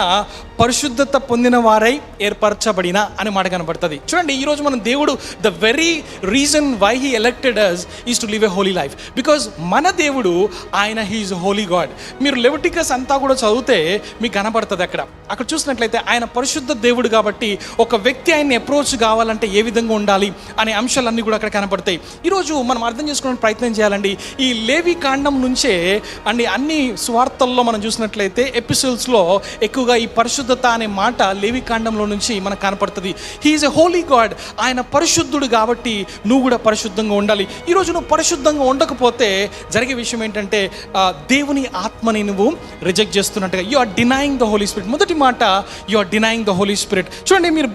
పరిశుద్ధత పొందిన వారై ఏర్పరచబడిన అని మాట కనబడుతుంది. చూడండి, ఈరోజు మనం దేవుడు the very reason why he elected us is to live a holy life, because మన దేవుడు ఆయన హీఈస్ హోలీ గాడ్. మీరు లెవిటికస్ అంతా కూడా చదివితే మీకు కనబడుతుంది. అక్కడ చూసినట్లయితే ఆయన పరిశుద్ధ దేవుడు కాబట్టి ఒక వ్యక్తి ఆయన్ని అప్రోచ్ కావాలంటే ఏ విధంగా ఉండాలి అనే అంశాలన్నీ కూడా అక్కడ కనబడతాయి. ఈరోజు మనం అర్థం చేసుకోవడానికి ప్రయత్నం చేయాలండి. ఈ లేవి కాండం నుంచే అన్ని స్వార్థల్లో మనం చూసినట్లయితే ఎపిసోడ్స్లో ఎక్కువగా ఈ పరిశుద్ధత అనే మాట లేవి కాండంలో నుంచి మనకు కనపడుతుంది. హీఈస్ ఎ హోలీ గాడ్. ఆయన పరిశుద్ధుడు కాబట్టి నువ్వు కూడా పరిశుద్ధంగా ఉండాలి. ఈరోజు నువ్వు పరిశుద్ధంగా ఉండకపోతే జరిగే విషయం ఏంటంటే దేవుని ఆత్మని నువ్వు రిజెక్ట్ చేస్తున్నట్టుగా. You are denying the Holi Spirit. మొదటి మాట, you are denying the Holi spirit. చూడండి, మీరు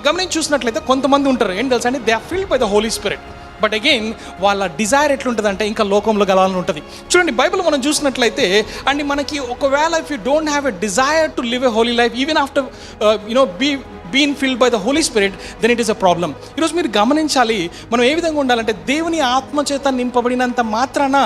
గమనించి చూసినట్లయితే కొంతమంది ఉంటారు, ఏం తెలుసా అండి, they are filled by the Holi Spirit. But again వాళ్ళ డిజైర్ ఎట్లుంటుంది అంటే ఇంకా లోకంలో గలాలని ఉంటుంది. చూడండి, బైబిల్ మనం చూసినట్లయితే అండ్ మనకి ఒకవేళ if you don't have a desire to live a holy life even after been filled by the Holi Spirit, then it is a problem. ఈరోజు మీరు గమనించాలి, మనం ఏ విధంగా ఉండాలంటే దేవుని ఆత్మచేత నింపబడినంత మాత్రాన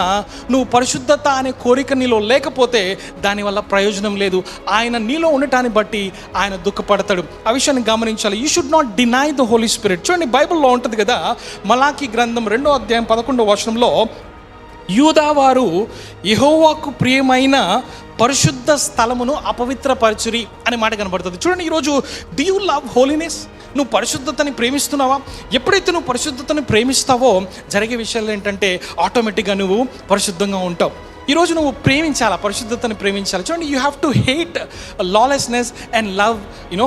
నువ్వు పరిశుద్ధత అనే కోరిక నీలో లేకపోతే దానివల్ల ప్రయోజనం లేదు. ఆయన నీలో ఉండటాన్ని బట్టి ఆయన దుఃఖపడతాడు. ఆ విషయాన్ని గమనించాలి. You should not deny the Holi spirit. చూడండి, బైబిల్లో ఉంటుంది కదా, మలాకి గ్రంథం 2వ అధ్యాయం 11వ వచనంలో, యూదావారు యెహోవాకు ప్రియమైన పరిశుద్ధ స్థలమును అపవిత్రపరచురి అనే మాట కనబడుతుంది. చూడండి, ఈరోజు డూ యూ లవ్ హోలీనెస్? నువ్వు పరిశుద్ధతని ప్రేమిస్తున్నావా? ఎప్పుడైతే నువ్వు పరిశుద్ధతని ప్రేమిస్తావో జరిగే విషయాలు ఏంటంటే ఆటోమేటిక్గా నువ్వు పరిశుద్ధంగా ఉంటావు. ఈరోజు నువ్వు ప్రేమించాలా, పరిశుద్ధతని ప్రేమించాలి. చూడండి, you have to hate lawlessness and love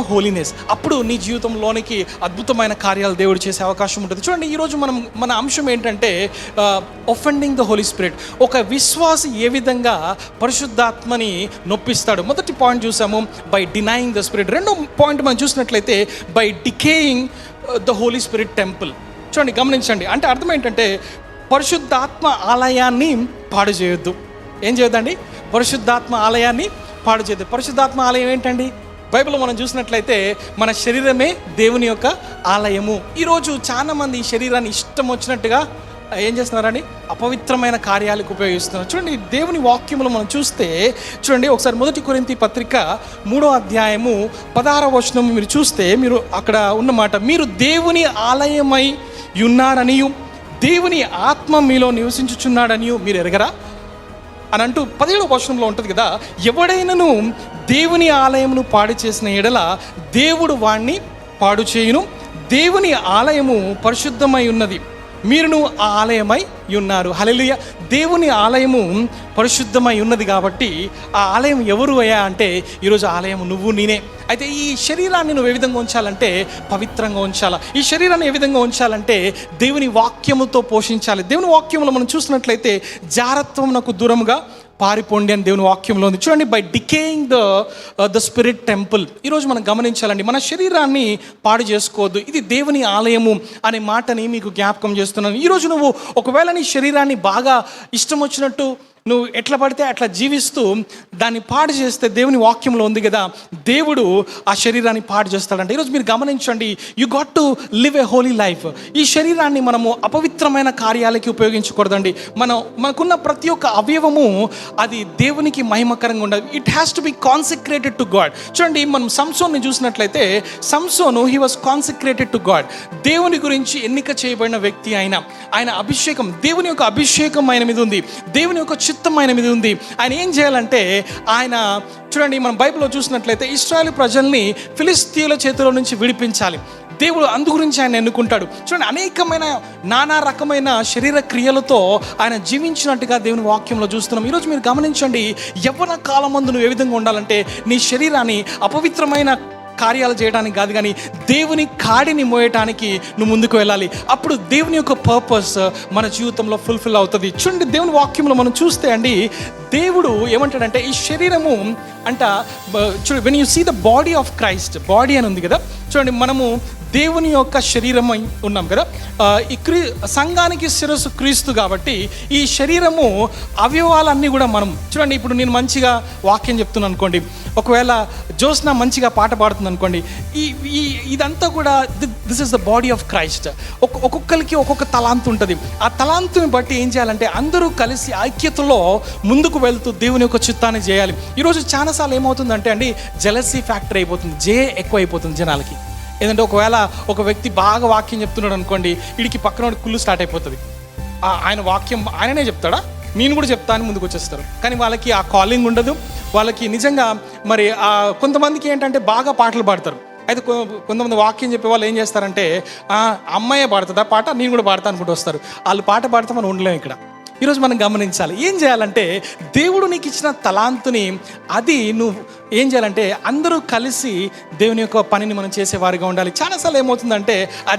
holiness. అప్పుడు నీ జీవితంలోనికి అద్భుతమైన కార్యాలు దేవుడు చేసే అవకాశం ఉంటుంది. చూడండి, ఈరోజు మన అంశం ఏంటంటే ఒఫెండింగ్ ద హోలీ స్పిరిట్. ఒక విశ్వాసి ఏ విధంగా పరిశుద్ధాత్మని నొప్పిస్తాడు. మొదటి పాయింట్ చూసాము, బై డినయింగ్ ద స్పిరిట్. రెండో పాయింట్ మనం చూసినట్లయితే by decaying the Holi spirit temple. చూడండి, గమనించండి, అంటే అర్థం ఏంటంటే పరిశుద్ధాత్మ ఆలయాన్ని పాడు చేయొద్దు. ఏం చేయొద్దండి? పరిశుద్ధాత్మ ఆలయాన్ని పాడు చేయొద్దు. పరిశుద్ధాత్మ ఆలయం ఏంటండి? బైబిల్లో మనం చూసినట్లయితే మన శరీరమే దేవుని యొక్క ఆలయము. ఈరోజు చాలా మంది ఈ శరీరాన్ని ఇష్టం వచ్చినట్టుగా ఏం చేస్తున్నారని అపవిత్రమైన కార్యాలకు ఉపయోగిస్తున్నారు. చూడండి, దేవుని వాక్యములు మనం చూస్తే చూడండి, ఒకసారి మొదటి కొరింథీ పత్రిక 3వ అధ్యాయము 16వ వచనం మీరు చూస్తే, మీరు అక్కడ ఉన్నమాట, మీరు దేవుని ఆలయమై ఉన్నారనియు దేవుని ఆత్మ మీలో నివసించుచున్నాడనియు మీరు ఎరగరా అని అంటూ 17వ వచనంలో ఉంటుంది కదా, ఎవడైనను దేవుని ఆలయమును పాడు చేసిన ఎడల దేవుడు వాణ్ణి పాడు చేయును. దేవుని ఆలయము పరిశుద్ధమై ఉన్నది, మీరును ఆ ఆలయమై ఉన్నారు. హల్లెలూయా. దేవుని ఆలయము పరిశుద్ధమై ఉన్నది కాబట్టి ఆ ఆలయం ఎవరు అయ్యా అంటే ఈరోజు ఆలయం నువ్వు నేనే. అయితే ఈ శరీరాన్ని నువ్వు ఏ విధంగా ఉంచాలంటే పవిత్రంగా ఉంచాలా. ఈ శరీరాన్ని ఏ విధంగా ఉంచాలంటే దేవుని వాక్యముతో పోషించాలి. దేవుని వాక్యములో మనం చూసినట్లయితే జారత్వమునకు దూరముగా పారిపోండి అని దేవుని వాక్యంలో ఉంది. చూడండి, by decaying the spirit temple. ఈరోజు మనం గమనించాలండి, మన శరీరాన్ని పాడు చేసుకోవద్దు. ఇది దేవుని ఆలయము అనే మాటని మీకు జ్ఞాపకం చేస్తున్నాను. ఈరోజు నువ్వు ఒకవేళ నీ శరీరాన్ని బాగా ఇష్టం వచ్చినట్టు నువ్వు ఎట్లా పడితే అట్లా జీవిస్తూ దాన్ని పాడు చేస్తే, దేవుని వాక్యంలో ఉంది కదా, దేవుడు ఆ శరీరాన్ని పాడు చేస్తాడంటే. ఈరోజు మీరు గమనించండి, you got to live a holy life. ఈ శరీరాన్ని మనము అపవిత్రమైన కార్యాలకి ఉపయోగించకూడదండి. మనకున్న ప్రతి ఒక్క అవయవము అది దేవునికి మహిమకరంగా ఉండదు. It has to be consecrated to God. చూడండి, మనం సంసోన్ని చూసినట్లయితే, Samson he was consecrated to God. దేవుని గురించి ఎన్నిక చేయబడిన వ్యక్తి ఆయన అభిషేకం, దేవుని యొక్క అభిషేకం ఆయన మీద ఉంది, దేవుని యొక్క చిత్తం ఆయన మీద ఉంది. ఆయన ఏం చేయాలంటే ఆయన చూడండి, మనం బైబిల్లో చూసినట్లయితే ఇశ్రాయేలు ప్రజల్ని ఫిలిస్తీయుల చేతిలో నుంచి విడిపించాలి. దేవుడు అందు గురించి ఆయన ఎన్నుకుంటాడు. చూడండి, అనేకమైన నానా రకమైన శరీర క్రియలతో ఆయన జీవించినట్టుగా దేవుని వాక్యంలో చూస్తున్నాం. ఈరోజు మీరు గమనించండి, యవ్వన కాలమందు నువ్వు ఏ విధంగా ఉండాలంటే నీ శరీరాన్ని అపవిత్రమైన కార్యాలు చేయడానికి కాదు, కానీ దేవుని కాడిని మోయటానికి నువ్వు ముందుకు వెళ్ళాలి. అప్పుడు దేవుని యొక్క పర్పస్ మన జీవితంలో ఫుల్ఫిల్ అవుతుంది. చూడండి, దేవుని వాక్యంలో మనం చూస్తే అండి, దేవుడు ఏమంటాడంటే ఈ శరీరము when you see the body of Christ, body అని ఉంది కదా, చూడండి, మనము దేవుని యొక్క శరీరం ఉన్నాం కదా. ఈ సంఘానికి శిరస్సు క్రీస్తు కాబట్టి ఈ శరీరము అవయవాలన్నీ కూడా మనం చూడండి. ఇప్పుడు నేను మంచిగా వాక్యం చెప్తున్నాను అనుకోండి, ఒకవేళ జోస్న మంచిగా పాట పాడుతుంది అనుకోండి, ఇదంతా కూడా this is the body of Christ. ఒక్కొక్కరికి ఒక్కొక్క తలాంతు ఉంటుంది. ఆ తలాంతుని బట్టి ఏం చేయాలంటే అందరూ కలిసి ఐక్యతలో ముందుకు వెళ్తూ దేవుని యొక్క చిత్తాన్ని చేయాలి. ఈరోజు చాలాసార్లు ఏమవుతుందంటే అండి, జెలసీ ఫ్యాక్టర్ అయిపోతుంది, ఎక్కువ అయిపోతుంది జనాలకి. ఏంటంటే ఒకవేళ ఒక వ్యక్తి బాగా వాక్యం చెప్తున్నాడు అనుకోండి, వీడికి పక్కన కుళ్ళు స్టార్ట్ అయిపోతుంది. ఆయన వాక్యం ఆయననే చెప్తాడా, నేను కూడా చెప్తా అని ముందుకు వచ్చేస్తారు. కానీ వాళ్ళకి ఆ కాలింగ్ ఉండదు. వాళ్ళకి నిజంగా మరి కొంతమందికి ఏంటంటే బాగా పాటలు పాడతారు. అయితే కొంతమంది వాక్యం చెప్పే వాళ్ళు ఏం చేస్తారంటే, అమ్మాయే పాడుతుందా పాట, నేను కూడా పాడతా అనుకుంటూ వస్తారు. వాళ్ళు పాట పాడితే మనం ఉండలేము. ఇక్కడ ఈరోజు మనం గమనించాలి, ఏం చేయాలంటే దేవుడు నీకు ఇచ్చిన తలాంతుని అది నువ్వు ఏం చేయాలంటే అందరూ కలిసి దేవుని యొక్క పనిని మనం చేసేవారిగా ఉండాలి. చాలాసార్లు ఏమవుతుందంటే ఆ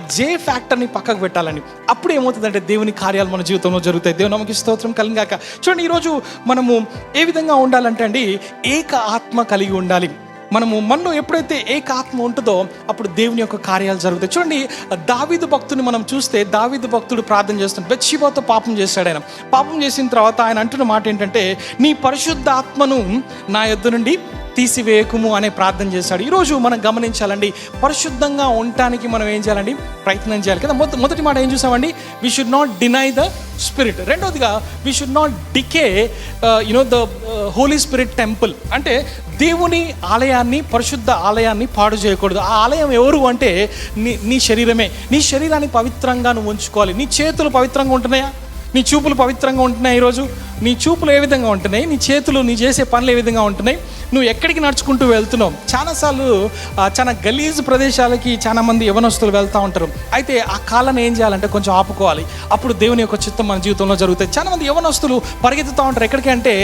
ఫ్యాక్టర్ని పక్కకు పెట్టాలని. అప్పుడు ఏమవుతుందంటే దేవుని కార్యాలు మన జీవితంలో జరుగుతాయి. దేవుని నామముకి స్తోత్రం కలుగుగాక. చూడండి, ఈరోజు మనము ఏ విధంగా ఉండాలంటే అండి, ఏక ఆత్మ కలిగి ఉండాలి. మనలో ఎప్పుడైతే ఏక ఆత్మ ఉంటుందో అప్పుడు దేవుని యొక్క కార్యాలు జరుగుతాయి. చూడండి, దావీదు భక్తుని మనం చూస్తే, దావీదు భక్తుడు ప్రార్థన చేస్తున్నాడు. బెత్షెబాతో పాపం చేశాడు. ఆయన పాపం చేసిన తర్వాత ఆయన అంటున్న మాట ఏంటంటే, నీ పరిశుద్ధ ఆత్మను నా యొద్ద నుండి తీసివేయకుము అనే ప్రార్థన చేశాడు. ఈరోజు మనం గమనించాలండి, పరిశుద్ధంగా ఉండటానికి మనం ఏం చేయాలండి, ప్రయత్నం చేయాలి కదా. మొదటి మాట ఏం చూసామండి, we should not deny the spirit. రెండవదిగా we should not decay the Holi spirit temple. అంటే దేవుని ఆలయాన్ని, పరిశుద్ధ ఆలయాన్ని పాడు చేయకూడదు. ఆ ఆలయం ఎవరు అంటే నీ శరీరమే. నీ శరీరాన్ని పవిత్రంగా నువ్వు ఉంచుకోవాలి. నీ చేతులు పవిత్రంగా ఉంటున్నాయా, నీ చూపులు పవిత్రంగా ఉంటున్నాయి. ఈరోజు నీ చూపులు ఏ విధంగా ఉంటున్నాయి, నీ చేతులు, నీ చేసే పనులు ఏ విధంగా ఉంటున్నాయి, నువ్వు ఎక్కడికి నడుచుకుంటూ వెళ్తున్నావు. చాలాసార్లు చాలా గలీజ్ ప్రదేశాలకి చాలామంది యవనస్తులు వెళ్తూ ఉంటారు. అయితే ఆ కాలాన్ని ఏం చేయాలంటే కొంచెం ఆపుకోవాలి. అప్పుడు దేవుని యొక్క చిత్తం మన జీవితంలో జరుగుతాయి. చాలామంది యవనస్తులు పరిగెత్తుతూ ఉంటారు ఎక్కడికి అంటే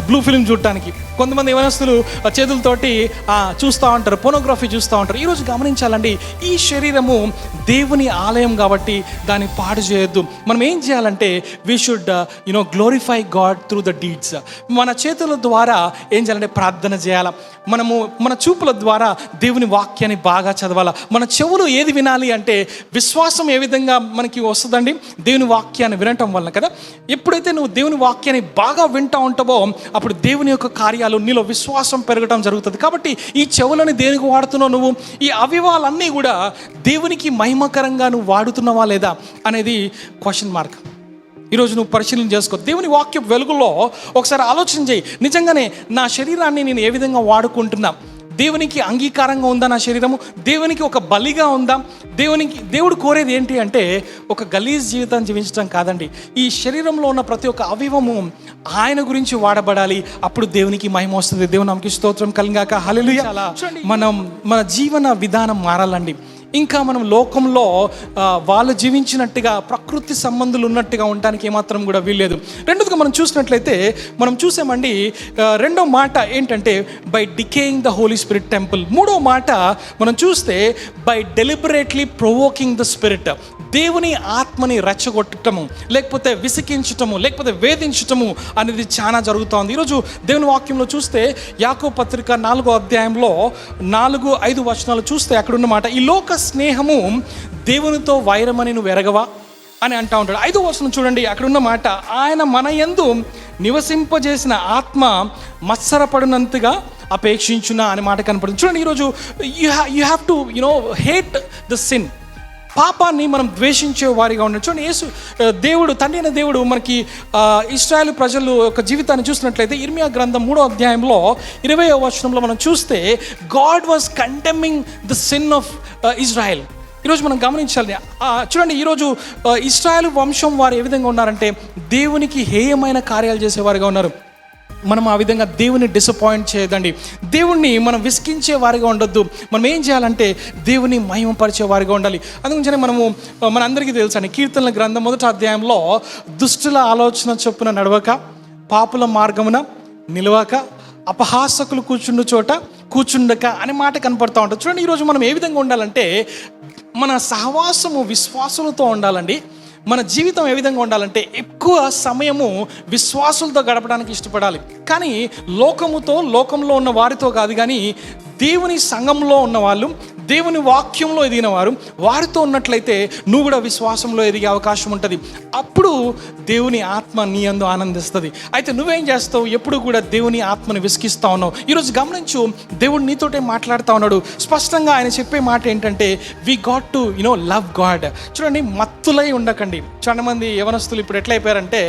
బ్లూ ఫిల్మ్ చూడటానికి. కొంతమంది యవనస్తులు చేతులతోటి చూస్తూ ఉంటారు, పోనోగ్రఫీ చూస్తూ ఉంటారు. ఈరోజు గమనించాలండి, ఈ శరీరము దేవుని ఆలయం కాబట్టి దాన్ని పాడు చేయొద్దు. మనం ఏం చేయాలంటే we should glorify God through the deeds. మన చేతుల ద్వారా ఏం చేయాలంటే ప్రార్థన చేయాలా. మన చూపుల ద్వారా దేవుని వాక్యాన్ని బాగా చదవాలా. మన చెవులు ఏది వినాలి అంటే, విశ్వాసం ఏ విధంగా మనకి వస్తుందండి, దేవుని వాక్యాన్ని వినటం వలన కదా. ఎప్పుడైతే నువ్వు దేవుని వాక్యాన్ని బాగా వింటూ ఉంటావో అప్పుడు దేవుని యొక్క కార్యాలు నీలో విశ్వాసం పెరగడం జరుగుతుంది. కాబట్టి ఈ చెవులని దేనికి వాడుతున్నావు నువ్వు, ఈ అవయవాలన్నీ కూడా దేవునికి మహిమకరంగా నువ్వు వాడుతున్నావా లేదా అనేది క్వశ్చన్ మార్క్. ఈరోజు నువ్వు పరిశీలన చేసుకో. దేవుని వాక్య వెలుగులో ఒకసారి ఆలోచన చేయి, నిజంగానే నా శరీరాన్ని నేను ఏ విధంగా వాడుకుంటున్నా, దేవునికి అంగీకారంగా ఉందా నా శరీరము, దేవునికి ఒక బలిగా ఉందా. దేవుడు కోరేది ఏంటి అంటే ఒక గలీజ్ జీవితాన్ని జీవించడం కాదండి. ఈ శరీరంలో ఉన్న ప్రతి ఒక్క అవయవము ఆయన గురించి వాడబడాలి. అప్పుడు దేవునికి మహిమ వస్తుంది. దేవుని నామముకి స్తోత్రం కలుగుగాక. హల్లెలూయా. మన జీవన విధానం మారాలండి. ఇంకా మనం లోకంలో వాళ్ళు జీవించినట్టుగా ప్రకృతి సంబంధులు ఉన్నట్టుగా ఉండడానికి ఏమాత్రం కూడా వీల్లేదు. రెండోదిగా మనం చూసినట్లయితే మనం చూసామండి, రెండో మాట ఏంటంటే by decaying the Holi spirit temple. మూడో మాట మనం చూస్తే by deliberately provoking the spirit. దేవుని ఆత్మని రెచ్చగొట్టడము, లేకపోతే విసికించటము, లేకపోతే వేధించటము అనేది చాలా జరుగుతోంది. ఈరోజు దేవుని వాక్యంలో చూస్తే యాకోబు పత్రిక 4వ అధ్యాయంలో 4-5 వచనాలు చూస్తే అక్కడున్న మాట, ఈ లోక స్నేహము దేవునితో వైరమని నువ్వు ఎరగవా అని అంటూ ఉంటాడు. 5వ వచనం చూడండి, అక్కడున్న మాట, ఆయన మన యందు నివసింపజేసిన ఆత్మ మత్సరపడినంతగా అపేక్షించునా అనే మాట కనపడుతుంది. చూడండి, ఈరోజు you have to hate the sin. పాపాన్ని మనం ద్వేషించే వారిగా ఉండొచ్చు. దేవుడు, తండ్రి అయిన దేవుడు మనకి ఇశ్రాయేలు ప్రజలు యొక్క జీవితాన్ని చూసినట్లయితే ఇర్మియా గ్రంథం 3వ అధ్యాయంలో 20వ వచనంలో మనం చూస్తే God was condemning the sin of Israel. ఈరోజు మనం గమనించాలి. చూడండి, ఈరోజు ఇశ్రాయేలు వంశం వారు ఏ విధంగా ఉన్నారంటే దేవునికి హేయమైన కార్యాలు చేసేవారుగా ఉన్నారు. మనం ఆ విధంగా దేవుని డిసప్పాయింట్ చేయదండి. దేవుణ్ణి మనం విసికించే వారిగా ఉండొద్దు. మనం ఏం చేయాలంటే దేవుని మహిమపరిచే వారిగా ఉండాలి. అందుకని మనందరికీ తెలుసండి, కీర్తనల గ్రంథం 1వ అధ్యాయంలో దుష్టుల ఆలోచన చొప్పున నడవక, పాపుల మార్గమున నిలవక, అపహాసకులు కూర్చుండు చోట కూర్చుండక అనే మాట కనపడుతూ ఉంటుంది. చూడండి, ఈరోజు మనం ఏ విధంగా ఉండాలంటే మన సహవాసము విశ్వాసులతో ఉండాలండి. మన జీవితం ఏ విధంగా ఉండాలంటే ఎక్కువ సమయము విశ్వాసులతో గడపడానికి ఇష్టపడాలి. కానీ లోకంలో ఉన్న వారితో కాదు, కానీ దేవుని సంఘంలో ఉన్నవాళ్ళు, దేవుని వాక్యంలో ఎదిగిన వారితో ఉన్నట్లయితే నువ్వు కూడా విశ్వాసంలో ఎదిగే అవకాశం ఉంటుంది. అప్పుడు దేవుని ఆత్మ నీ యందు ఆనందిస్తుంది. అయితే నువ్వేం చేస్తావు? ఎప్పుడు కూడా దేవుని ఆత్మని విసిగిస్తా ఉన్నావు. ఈరోజు గమనించు, దేవుడు నీతోటే మాట్లాడుతూ ఉన్నాడు. స్పష్టంగా ఆయన చెప్పే మాట ఏంటంటే, we got to love God. చూడండి, మత్తులై ఉండకండి. చాలా మంది యవనస్తులు ఇప్పుడు ఎట్లా అయిపోయారంటే,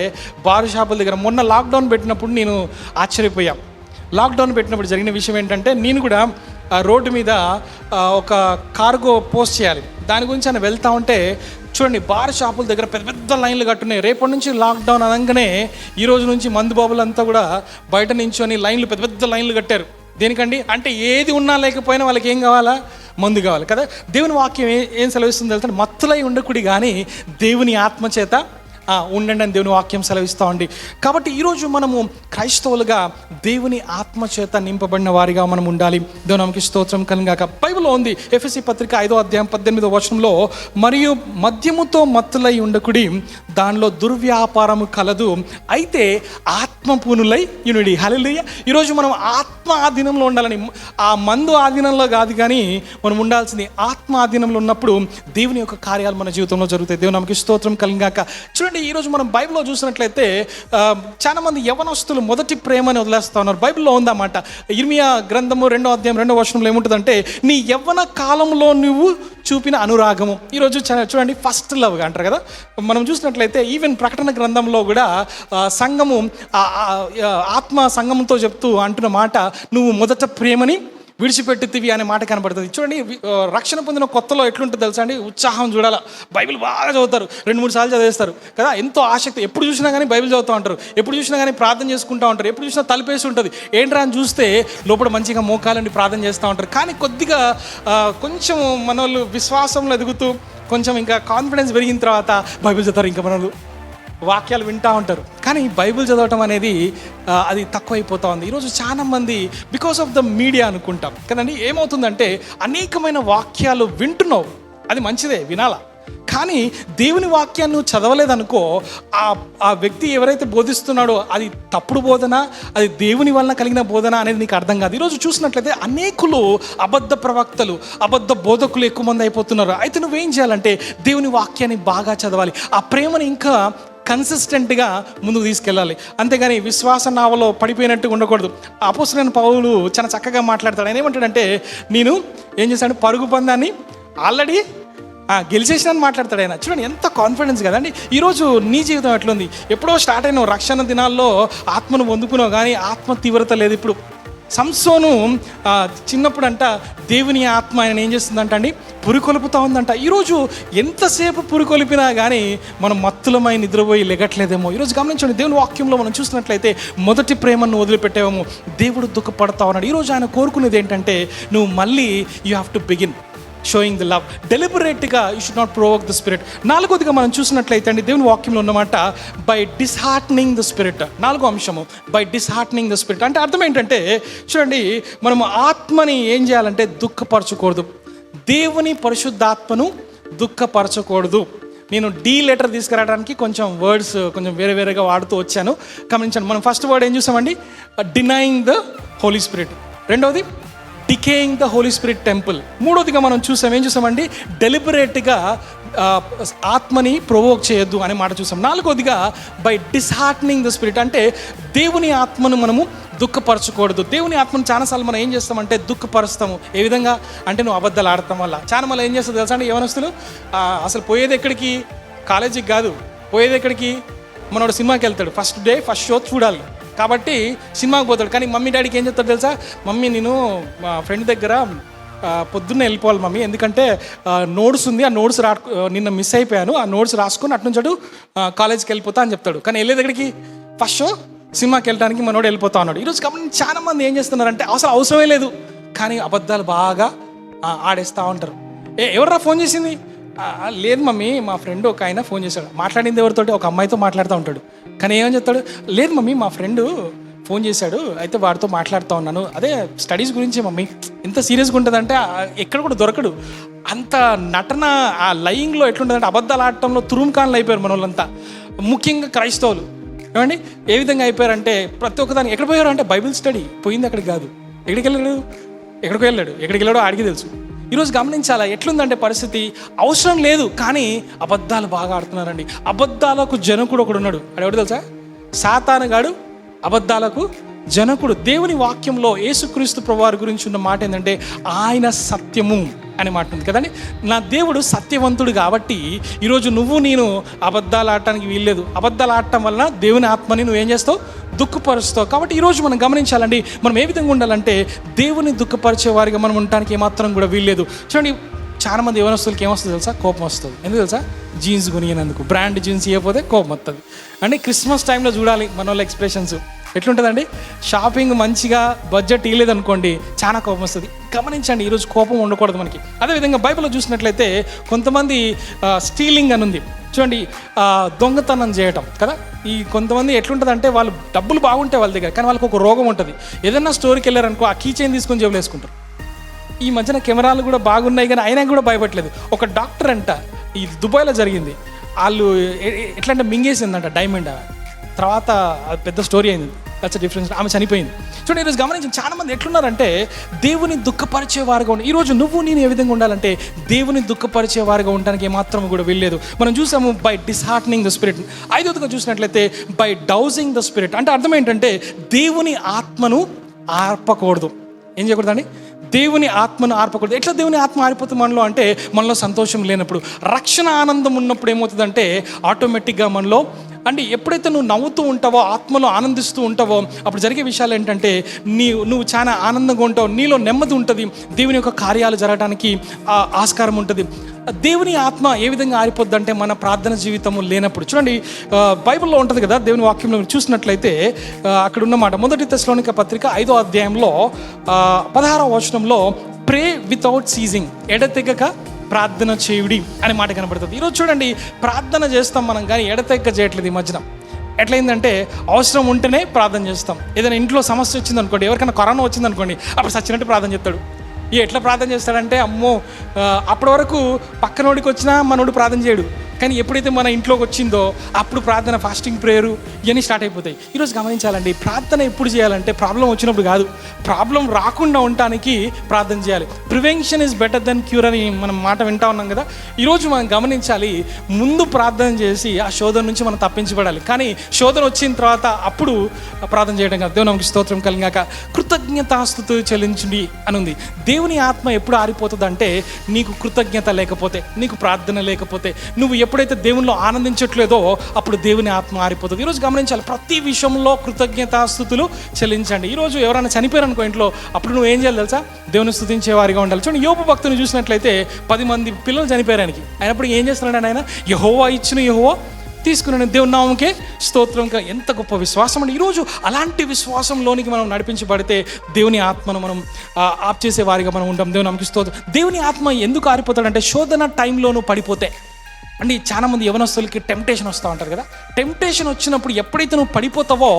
బారు షాపుల దగ్గర మొన్న లాక్డౌన్ పెట్టినప్పుడు నేను ఆశ్చర్యపోయా. లాక్డౌన్ పెట్టినప్పుడు జరిగిన విషయం ఏంటంటే, నేను కూడా రోడ్డు మీద ఒక కార్గో పోస్ట్ చేయాలి. దాని గురించి ఆయన వెళ్తూ ఉంటే చూడండి, బార్ షాపుల దగ్గర పెద్ద పెద్ద లైన్లు కట్టున్నాయి. రేపటి నుంచి లాక్డౌన్ అనగానే ఈ రోజు నుంచి మందు బాబులంతా కూడా బయట నించొని లైన్లు, పెద్ద పెద్ద లైన్లు కట్టారు. దేనికండి అంటే, ఏది ఉన్నా లేకపోయినా వాళ్ళకి ఏం కావాలా? మందు కావాలి కదా. దేవుని వాక్యం ఏం సెలవిస్తుంది తెలుసా? మత్తులై ఉండకుడి కానీ దేవుని ఆత్మచేత ఉండండి అని దేవుని వాక్యం సెలవిస్తూ ఉంది. కాబట్టి ఈరోజు మనము క్రైస్తవులుగా దేవుని ఆత్మచేత నింపబడిన వారిగా మనం ఉండాలి. దేవునికి స్తోత్రం కలుగాక. బైబిల్లో ఉంది, ఎఫెసీ పత్రిక 5వ అధ్యాయం 18వ వచనంలో, మరియు మద్యముతో మత్తులై ఉండకుడి, దానిలో దుర్వ్యాపారము కలదు, అయితే ఆత్మపూనులై యునుడి. హల్లెలూయా. ఈరోజు మనం ఆత్మ ఆధీనంలో ఉండాలని, ఆ మందు ఆధీనంలో కాదు కానీ మనం ఉండాల్సింది ఆత్మ ఆధీనంలో ఉన్నప్పుడు దేవుని యొక్క కార్యాలు మన జీవితంలో జరుగుతాయి. దేవునికి స్తోత్రం కలుగాక. చూడండి, ఈరోజు మనం బైబిల్లో చూసినట్లయితే చాలా మంది యవనస్తులు మొదటి ప్రేమని వదిలేస్తా ఉన్నారు. బైబిల్లో ఉందన్నమాట. ఇర్మియా గ్రంథము 2వ అధ్యాయం 2వ వచనంలో ఏముంటుందంటే, నీ యవ్వన కాలంలో నువ్వు చూపిన అనురాగము. ఈరోజు చూడండి, ఫస్ట్ లవ్ అంటారు కదా. మనం చూసినట్లయితే ఈవెన్ ప్రకటన గ్రంథంలో కూడా సంఘము ఆత్మ సంఘంతో చెప్తూ అంటున్న మాట, నువ్వు మొదట ప్రేమని విడిచిపెట్టుతివి అనే మాట కనబడుతుంది. చూడండి, రక్షణ పొందిన కొత్తలో ఎట్లుంటుంది తెలుసా అండి? ఉత్సాహం చూడాలా. బైబిల్ బాగా చదువుతారు, 2-3 సార్లు చదివేస్తారు కదా. ఎంతో ఆసక్తి. ఎప్పుడు చూసినా కానీ బైబిల్ చదువుతూ ఉంటారు, ఎప్పుడు చూసినా కానీ ప్రార్థన చేసుకుంటూ ఉంటారు, ఎప్పుడు చూసినా తలుపేసి ఉంటుంది. ఏంట్రా అని చూస్తే లోపల మంచిగా మోకాలండి ప్రార్థన చేస్తూ ఉంటారు. కానీ కొద్దిగా కొంచెం మన వాళ్ళు విశ్వాసంలో ఎదుగుతూ కొంచెం ఇంకా కాన్ఫిడెన్స్ పెరిగిన తర్వాత బైబిల్ చదువుతారు, ఇంకా మన వాక్యాలు వింటూ ఉంటారు. కానీ బైబిల్ చదవటం అనేది అది తక్కువైపోతూ ఉంది. ఈరోజు చాలామంది బికాస్ ఆఫ్ ద మీడియా అనుకుంటాం కదండి. ఏమవుతుందంటే, అనేకమైన వాక్యాలు వింటున్నావు, అది మంచిదే, వినాలా. కానీ దేవుని వాక్యాన్ని నువ్వు చదవలేదనుకో, ఆ వ్యక్తి ఎవరైతే బోధిస్తున్నాడో అది తప్పుడు బోధన, అది దేవుని వలన కలిగిన బోధన అనేది నీకు అర్థం కాదు. ఈరోజు చూసినట్లయితే అనేకులు అబద్ధ ప్రవక్తలు, అబద్ధ బోధకులు ఎక్కువ మంది అయిపోతున్నారు. అయితే నువ్వేం చేయాలంటే, దేవుని వాక్యాన్ని బాగా చదవాలి, ఆ ప్రేమని ఇంకా కన్సిస్టెంట్గా ముందుకు తీసుకెళ్ళాలి. అంతేగాని విశ్వాస నావలో పడిపోయినట్టుగా ఉండకూడదు. అపోస్తలుడైన పౌలు చాలా చక్కగా మాట్లాడతాడు. ఆయన ఏమంటాడంటే, నేను ఏం చేశాను, పరుగు పందాన్ని ఆల్రెడీ గెలిచేసినని మాట్లాడతాడు ఆయన. చూడండి, ఎంత కాన్ఫిడెన్స్ కదండి. ఈరోజు నీ జీవితం ఎట్లుంది? ఎప్పుడో స్టార్ట్ అయినావు, రక్షణ దినాల్లో ఆత్మను పొందుకున్నావు, కానీ ఆత్మ తీవ్రత లేదు. ఇప్పుడు సంసోను చిన్నప్పుడు అంట దేవుని ఆత్మ ఆయన ఏం చేస్తుందంట అండి, పురికొలుపుతూ ఉందంట. ఈరోజు ఎంతసేపు పురికొలిపినా కానీ మనం మత్తులమై నిద్రపోయి లెగట్లేదేమో. ఈరోజు గమనించండి, దేవుని వాక్యంలో మనం చూసినట్లయితే మొదటి ప్రేమను వదిలిపెట్టేమో, దేవుడు దుఃఖపడతా ఉన్నాడు. ఈరోజు ఆయన కోరుకునేది ఏంటంటే, నువ్వు మళ్ళీ you have to begin showing the love. డెలిబరేట్గా you should not provoke the spirit. 4వదిగా మనం చూసినట్లయితే అండి, దేవుని వాక్యంలో ఉన్నమాట బై డిస్హార్టనింగ్ ద స్పిరిట్. 4వ అంశము బై డిస్హార్టనింగ్ ద స్పిరిట్. అంటే అర్థం ఏంటంటే, చూడండి, మనం ఆత్మని ఏం చేయాలంటే దుఃఖపరచకూడదు. దేవుని పరిశుద్ధాత్మను దుఃఖపరచకూడదు. నేను డి లెటర్ తీసుకురావడానికి కొంచెం వర్డ్స్ కొంచెం వేరే వేరేగా వాడుతూ వచ్చాను, గమనించండి. మనం ఫస్ట్ వర్డ్ ఏం చూసామండి, డినైయింగ్ ద హోలీ స్పిరిట్. రెండవది decaying the Holi spirit temple. 3వదిగా మనం ఏం చూసామండి, డెలిబరేట్గా ఆత్మని ప్రొవోక్ చేయొద్దు అనే మాట చూసాం. 4వదిగా బై డిస్హార్టనింగ్ ద స్పిరిట్, అంటే దేవుని ఆత్మను మనము దుఃఖపరచకూడదు. దేవుని ఆత్మను చాలాసార్లు మనం ఏం చేస్తామంటే దుఃఖపరుస్తాము. ఏ విధంగా అంటే, నువ్వు అబద్ధాలు ఆడటం వల్ల. చాలా మళ్ళీ ఏం చేస్తుంది తెలుసా అండి, యవనస్తులు అసలు పోయేది ఎక్కడికి, కాలేజీకి కాదు, పోయేది ఎక్కడికి, మనోడు సినిమాకి వెళ్తాడు, ఫస్ట్ డే ఫస్ట్ షో చూడాలి కాబట్టి సినిమాకి పోతాడు. కానీ మమ్మీ డాడీకి ఏం చెప్తాడు తెలుసా, మమ్మీ నేను మా ఫ్రెండ్ దగ్గర పొద్దున్నే వెళ్ళిపోవాలి మమ్మీ, ఎందుకంటే నోట్స్ ఉంది, ఆ నోట్స్ నిన్న మిస్ అయిపోయాను, ఆ నోట్స్ రాసుకొని అటు నుంచి అటు కాలేజ్కి వెళ్ళిపోతా అని చెప్తాడు. కానీ వెళ్ళే దగ్గరికి ఫస్ట్ షో సినిమాకి వెళ్ళడానికి మనోడు వెళ్ళిపోతా ఉన్నాడు. ఈరోజు కాబట్టి చాలా మంది ఏం చేస్తున్నారంటే, అసలు అవసరమే లేదు కానీ అబద్ధాలు బాగా ఆడేస్తూ ఉంటారు. ఎవర్రా ఫోన్ చేసింది, లేదు మమ్మీ మా ఫ్రెండ్ ఒక ఆయన ఫోన్ చేశాడు. మాట్లాడింది ఎవరితోటి, ఒక అమ్మాయితో మాట్లాడుతూ ఉంటాడు. కానీ ఏమని చెప్తాడు, లేదు మమ్మీ మా ఫ్రెండ్ ఫోన్ చేశాడు, అయితే వాడితో మాట్లాడుతూ ఉన్నాను, అదే స్టడీస్ గురించి మమ్మీ. ఎంత సీరియస్గా ఉంటుందంటే ఎక్కడ కూడా దొరకడు. అంత నటన ఆ లయింగ్లో ఎట్లుంటుందంటే, అబద్ధాలు ఆడటంలో తురుముకాన్లు అయిపోయారు మన వాళ్ళంతా, ముఖ్యంగా క్రైస్తవులు. ఏమండి ఏ విధంగా అయిపోయారంటే, ప్రతి ఒక్కదాన్ని ఎక్కడ పోయారు అంటే బైబిల్ స్టడీ పోయింది, అక్కడికి కాదు. ఎక్కడికి వెళ్ళాడు, ఎక్కడికి వెళ్ళాడో ఆడికి తెలుసు. ఈరోజు గమనించాలా ఎట్లుందంటే పరిస్థితి, అవసరం లేదు కానీ అబద్ధాలు బాగా ఆడుతున్నారండి. అబద్ధాలకు జనకుడు ఒకడు ఉన్నాడు. ఎవడు తెలుసా? సాతానుగాడు అబద్ధాలకు జనకుడు. దేవుని వాక్యంలో యేసుక్రీస్తు ప్రభువారి గురించి ఉన్న మాట ఏంటంటే ఆయన సత్యము అనే మాట ఉంది కదండి. నా దేవుడు సత్యవంతుడు కాబట్టి ఈరోజు నువ్వు నేను అబద్ధాలు ఆడటానికి వీల్లేదు. అబద్ధాలు ఆడటం వలన దేవుని ఆత్మని నువ్వేం చేస్తావు? దుఃఖపరుస్తావు. కాబట్టి ఈరోజు మనం గమనించాలండి, మనం ఏ విధంగా ఉండాలంటే దేవుని దుఃఖపరిచే వారిగా మనం ఉండటానికి ఏమాత్రం కూడా వీల్లేదు. చూడండి, చాలా మంది యవనస్తులకి ఏమొస్తుంది తెలుసా? కోపం వస్తుంది. ఎందుకు తెలుసా? జీన్స్ కొనియనందుకు. బ్రాండ్ జీన్స్ ఇవ్వకపోతే కోపం వస్తుంది. అంటే క్రిస్మస్ టైంలో చూడాలి మన వాళ్ళ ఎక్స్ప్రెషన్స్ ఎట్లుంటుందండి. షాపింగ్ మంచిగా బడ్జెట్ ఇవ్వలేదనుకోండి, చాలా కోపం వస్తుంది. గమనించండి, ఈరోజు కోపం ఉండకూడదు మనకి. అదేవిధంగా బైబిల్లో చూసినట్లయితే కొంతమంది స్టీలింగ్ అని ఉంది చూడండి, దొంగతనం చేయటం కదా. ఈ కొంతమంది ఎట్లుంటుందంటే వాళ్ళు డబ్బులు బాగుంటాయి వాళ్ళ దగ్గర, కానీ వాళ్ళకి ఒక రోగం ఉంటుంది. ఏదైనా స్టోర్కి వెళ్ళారనుకో ఆ కీ చైన్ తీసుకొని జేబులో వేసుకుంటారు. ఈ మధ్యన కెమెరాలు కూడా బాగున్నాయి కానీ అయినా కూడా భయపడలేదు. ఒక డాక్టర్ అంట, ఇది దుబాయ్లో జరిగింది, వాళ్ళు ఎట్లా అంటే మింగేసిందంట డైమండ్. తర్వాత పెద్ద స్టోరీ అయింది. That's difference. ఆమె చనిపోయింది. చూడండి, ఈరోజు గమనించి చాలా మంది ఎట్లున్నారంటే దేవుని దుఃఖపరిచే వారుగా ఉండి, ఈరోజు నువ్వు నేను ఏ విధంగా ఉండాలంటే దేవుని దుఃఖపరిచే వారుగా ఉండడానికి ఏమాత్రం కూడా వెళ్ళలేదు. మనం చూసాము బై డిస్హార్టనింగ్ ద స్పిరిట్. ఐదవదిగా చూసినట్లయితే బై డౌజింగ్ ద స్పిరిట్. అంటే అర్థం ఏంటంటే దేవుని ఆత్మను ఆర్పకూడదు. ఏం చేయకూడదండి? దేవుని ఆత్మను ఆర్పకూడదు. ఎట్లా దేవుని ఆత్మ ఆరిపోతుంది మనలో అంటే, మనలో సంతోషం లేనప్పుడు, రక్షణ ఆనందం ఉన్నప్పుడు ఏమవుతుందంటే ఆటోమేటిక్గా మనలో అంటే ఎప్పుడైతే నువ్వు నవ్వుతూ ఉంటావో, ఆత్మలో ఆనందిస్తూ ఉంటావో, అప్పుడు జరిగే విషయాలు ఏంటంటే నువ్వు చాలా ఆనందంగా ఉంటావు, నీలో నెమ్మది ఉంటుంది, దేవుని యొక్క కార్యాలు జరగడానికి ఆస్కారం ఉంటుంది. దేవుని ఆత్మ ఏ విధంగా ఆరిపోద్ది అంటే మన ప్రార్థన జీవితము లేనప్పుడు. చూడండి, బైబిల్లో ఉంటుంది కదా, దేవుని వాక్యంలో చూసినట్లయితే అక్కడ ఉన్నమాట. మొదటి తెస్సలోనిక పత్రిక 5వ అధ్యాయంలో 16వ వచనంలో ప్రే వితౌట్ సీజింగ్, ఎడతెగక ప్రార్థన చేయుడి అనే మాట కనబడుతుంది. ఈరోజు చూడండి, ప్రార్థన చేస్తాం మనం కానీ ఎడతెగక చేయట్లేదు. ఈ మధ్యన ఎట్లయిందంటే అవసరం ఉంటేనే ప్రార్థన చేస్తాం. ఏదైనా ఇంట్లో సమస్య వచ్చిందనుకోండి, ఎవరికైనా కరోనా వచ్చిందనుకోండి, అప్పుడు సచ్చినట్టు ప్రార్థన చేస్తాడు. ఎట్లా ప్రార్థన చేస్తాడంటే, అమ్మో అప్పటి వరకు పక్కనోడికి వచ్చినా మనోడు ప్రార్థన చేయడు, కానీ ఎప్పుడైతే మన ఇంట్లోకి వచ్చిందో అప్పుడు ప్రార్థన, ఫాస్టింగ్, ప్రేయరు ఇవన్నీ స్టార్ట్ అయిపోతాయి. ఈరోజు గమనించాలండి, ప్రార్థన ఎప్పుడు చేయాలంటే ప్రాబ్లం వచ్చినప్పుడు కాదు, ప్రాబ్లం రాకుండా ఉండటానికి ప్రార్థన చేయాలి. Prevention is better than cure అని మనం మాట వింటా ఉన్నాం కదా. ఈరోజు మనం గమనించాలి, ముందు ప్రార్థన చేసి ఆ శోధన నుంచి మనం తప్పించబడాలి. కానీ శోధన వచ్చిన తర్వాత అప్పుడు ప్రార్థన చేయడం కాదు. దేవుని నామమునకు స్తోత్రం కలిగాక కృతజ్ఞతాస్తుతులు చెల్లించండి అని ఉంది. దేవుని ఆత్మ ఎప్పుడు ఆరిపోతుంది అంటే, నీకు కృతజ్ఞత లేకపోతే, నీకు ప్రార్థన లేకపోతే, నువ్వు ఎప్పుడైతే దేవునిలో ఆనందించట్లేదో అప్పుడు దేవుని ఆత్మ ఆరిపోతుంది. ఈరోజు గమనించాలి, ప్రతి విషయంలో కృతజ్ఞతాస్తుతులు చెల్లించండి. ఈరోజు ఎవరైనా చనిపోయారు అనుకో ఇంట్లో, అప్పుడు నువ్వు ఏం చేయాలి తెలుసా? దేవుని స్తుతించే వారిగా ఉండాలి. చూడండి, యోబు భక్తుని చూసినట్లయితే 10 మంది పిల్లలు చనిపోయారు ఆయనకి. అయినప్పుడు ఏం చేస్తున్నాడు ఆయన? యెహోవా ఇచ్చిన యెహోవా తీసుకున్నాను, దేవుని నామముకే స్తోత్రం. ఎంత గొప్ప విశ్వాసం అండి. ఈరోజు అలాంటి విశ్వాసంలోనికి మనం నడిపించబడితే దేవుని ఆత్మను మనం ఆప్ చేసే వారిగా మనం ఉంటాం. దేవుని నామముకి స్తోత్రం. దేవుని ఆత్మ ఎందుకు ఆరిపోతాడంటే, శోధన టైంలో నువ్వు పడిపోతే అండి. చాలామంది యవనస్తులకి టెంప్టేషన్ వస్తూ ఉంటారు కదా. టెంప్టేషన్ వచ్చినప్పుడు ఎప్పుడైతే నువ్వు పడిపోతావో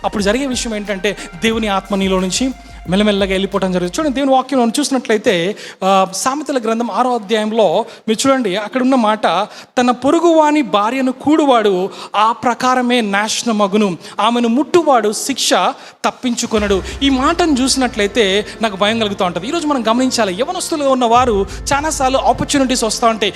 అప్పుడు జరిగే విషయం ఏంటంటే దేవుని ఆత్మ నీలో నుంచి మెల్లమెల్లగా వెళ్ళిపోవడం జరుగుతుంది. చూడండి, దేవుని వాక్యంలో చూసినట్లయితే సామెతల గ్రంథం 6వ అధ్యాయంలో మీరు చూడండి, అక్కడ ఉన్న మాట, తన పొరుగువాని భార్యను కూడువాడు ఆ ప్రకారమే నాశనమగును, ఆమెను ముట్టువాడు శిక్ష తప్పించుకొనడు. ఈ మాటను చూసినట్లయితే నాకు భయం కలుగుతూ ఉంటుంది. ఈరోజు మనం గమనించాలి, యవనస్తులుగా ఉన్న వారు చాలాసార్లు ఆపర్చునిటీస్ వస్తూ ఉంటాయి.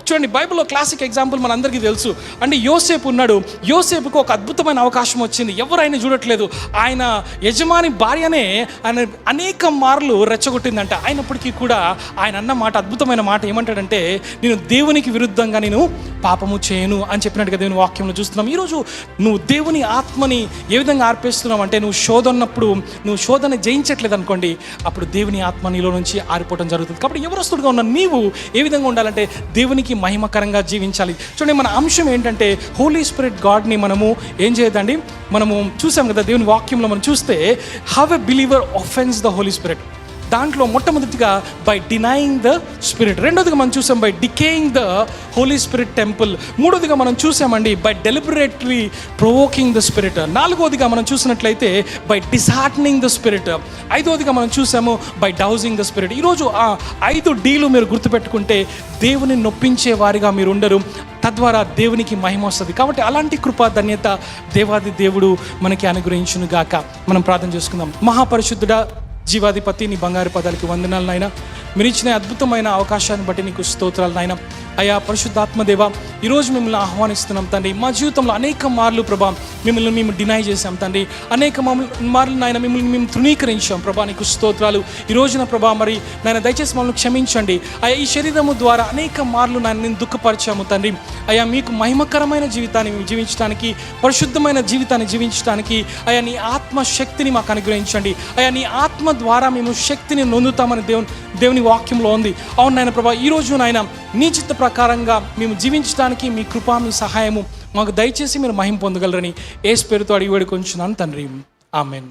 చూడండి, బైబిల్లో క్లాసిక్ ఎగ్జాంపుల్ మనందరికీ తెలుసు అండి. యోసేపు ఉన్నాడు. యోసేపుకు ఒక అద్భుతమైన అవకాశం వచ్చింది. ఎవరైనా చూడట్లేదు. ఆయన యజమాని భార్యనే ఆయన అనేక మార్లు రెచ్చగొట్టిందంట. అయినప్పటికీ కూడా ఆయన అన్న మాట, అద్భుతమైన మాట ఏమంటాడంటే, నేను దేవునికి విరుద్ధంగా నేను పాపము చేయను అని చెప్పినట్టుగా దేవుని వాక్యంలో చూస్తున్నాం. ఈరోజు నువ్వు దేవుని ఆత్మని ఏ విధంగా ఆర్పేస్తున్నావు అంటే, నువ్వు శోధనప్పుడు నువ్వు శోధన జయించట్లేదు అనుకోండి, అప్పుడు దేవుని ఆత్మ నీలో నుంచి ఆరిపోవడం జరుగుతుంది. కాబట్టి యవనస్తుడుగా ఉన్న నీవు ఏ విధంగా ఉండాలంటే దేవునికి మహిమకరంగా జీవించాలి. చూడండి, మన అంశం ఏంటంటే హోలీ స్పిరిట్ గాడ్ని మనము ఏం చేయదండి, మనము చూసాం కదా దేవుని వాక్యంలో మనం చూస్తే, how a believer offends the Holy Spirit. దాంట్లో మొట్టమొదటిగా బై డినైయింగ్ ద స్పిరిట్, రెండోదిగా మనం చూసాం by decaying the Holi spirit temple, మూడోదిగా మనం చూసామండి by deliberately provoking the spirit, నాలుగోదిగా మనం చూసినట్లయితే బై డిస్హార్టనింగ్ ద స్పిరిట్, ఐదోదిగా మనం చూసాము బై డౌజింగ్ ద స్పిరిట్. ఈరోజు ఆ 5 Dలు మీరు గుర్తుపెట్టుకుంటే దేవుని నొప్పించే వారిగా మీరు ఉండరు, తద్వారా దేవునికి మహిమ వస్తుంది. కాబట్టి అలాంటి కృపా ధన్యత దేవాది దేవుడు మనకి అనుగ్రహించును గాక. మనం ప్రార్థన చేసుకుందాం. మహాపరిశుద్ధుడా, జీవాధిపతి, నీ బంగారు పదాలకి వందనాలు నాయన. మీరు ఇచ్చిన అద్భుతమైన అవకాశాన్ని బట్టి నీకు స్తోత్రాలు నాయన. అయా పరిశుద్ధాత్మదేవ, ఈరోజు మిమ్మల్ని ఆహ్వానిస్తున్నాం తండ్రి. మా జీవితంలో అనేక మార్లు ప్రభా మిమ్మల్ని మేము డినై చేశాం తండ్రి. అనేక మార్లు నాయన మిమ్మల్ని మేము తృణీకరించాం ప్రభా. నీకు స్తోత్రాలు. ఈ రోజున ప్రభా మరి నాయన దయచేసి మమ్మల్ని క్షమించండి అయ్యా. ఈ శరీరము ద్వారా అనేక మార్లు నాయన నేను దుఃఖపరిచాము తండ్రి. అయ్యా మీకు మహిమకరమైన జీవితాన్ని మేము జీవించడానికి, పరిశుద్ధమైన జీవితాన్ని జీవించడానికి అయ్యా నీ ఆత్మ శక్తిని మాకు అనుగ్రహించండి. అయ్యా నీ ఆత్మ ద్వారా మేము శక్తిని నొందుతామని దేవుని వాక్యంలో ఉంది. అవును నాయన ప్రభా, ఈరోజు నాయన నీ చిత్త ప్రకారంగా మేము జీవించడానికి మీ కృప, మీ సహాయము మాకు దయచేసి మీరు మహిమ పొందగలరని యేసు పేరుతో అడిగి వేడుకొంచున్నాను తండ్రి. ఆమేన్.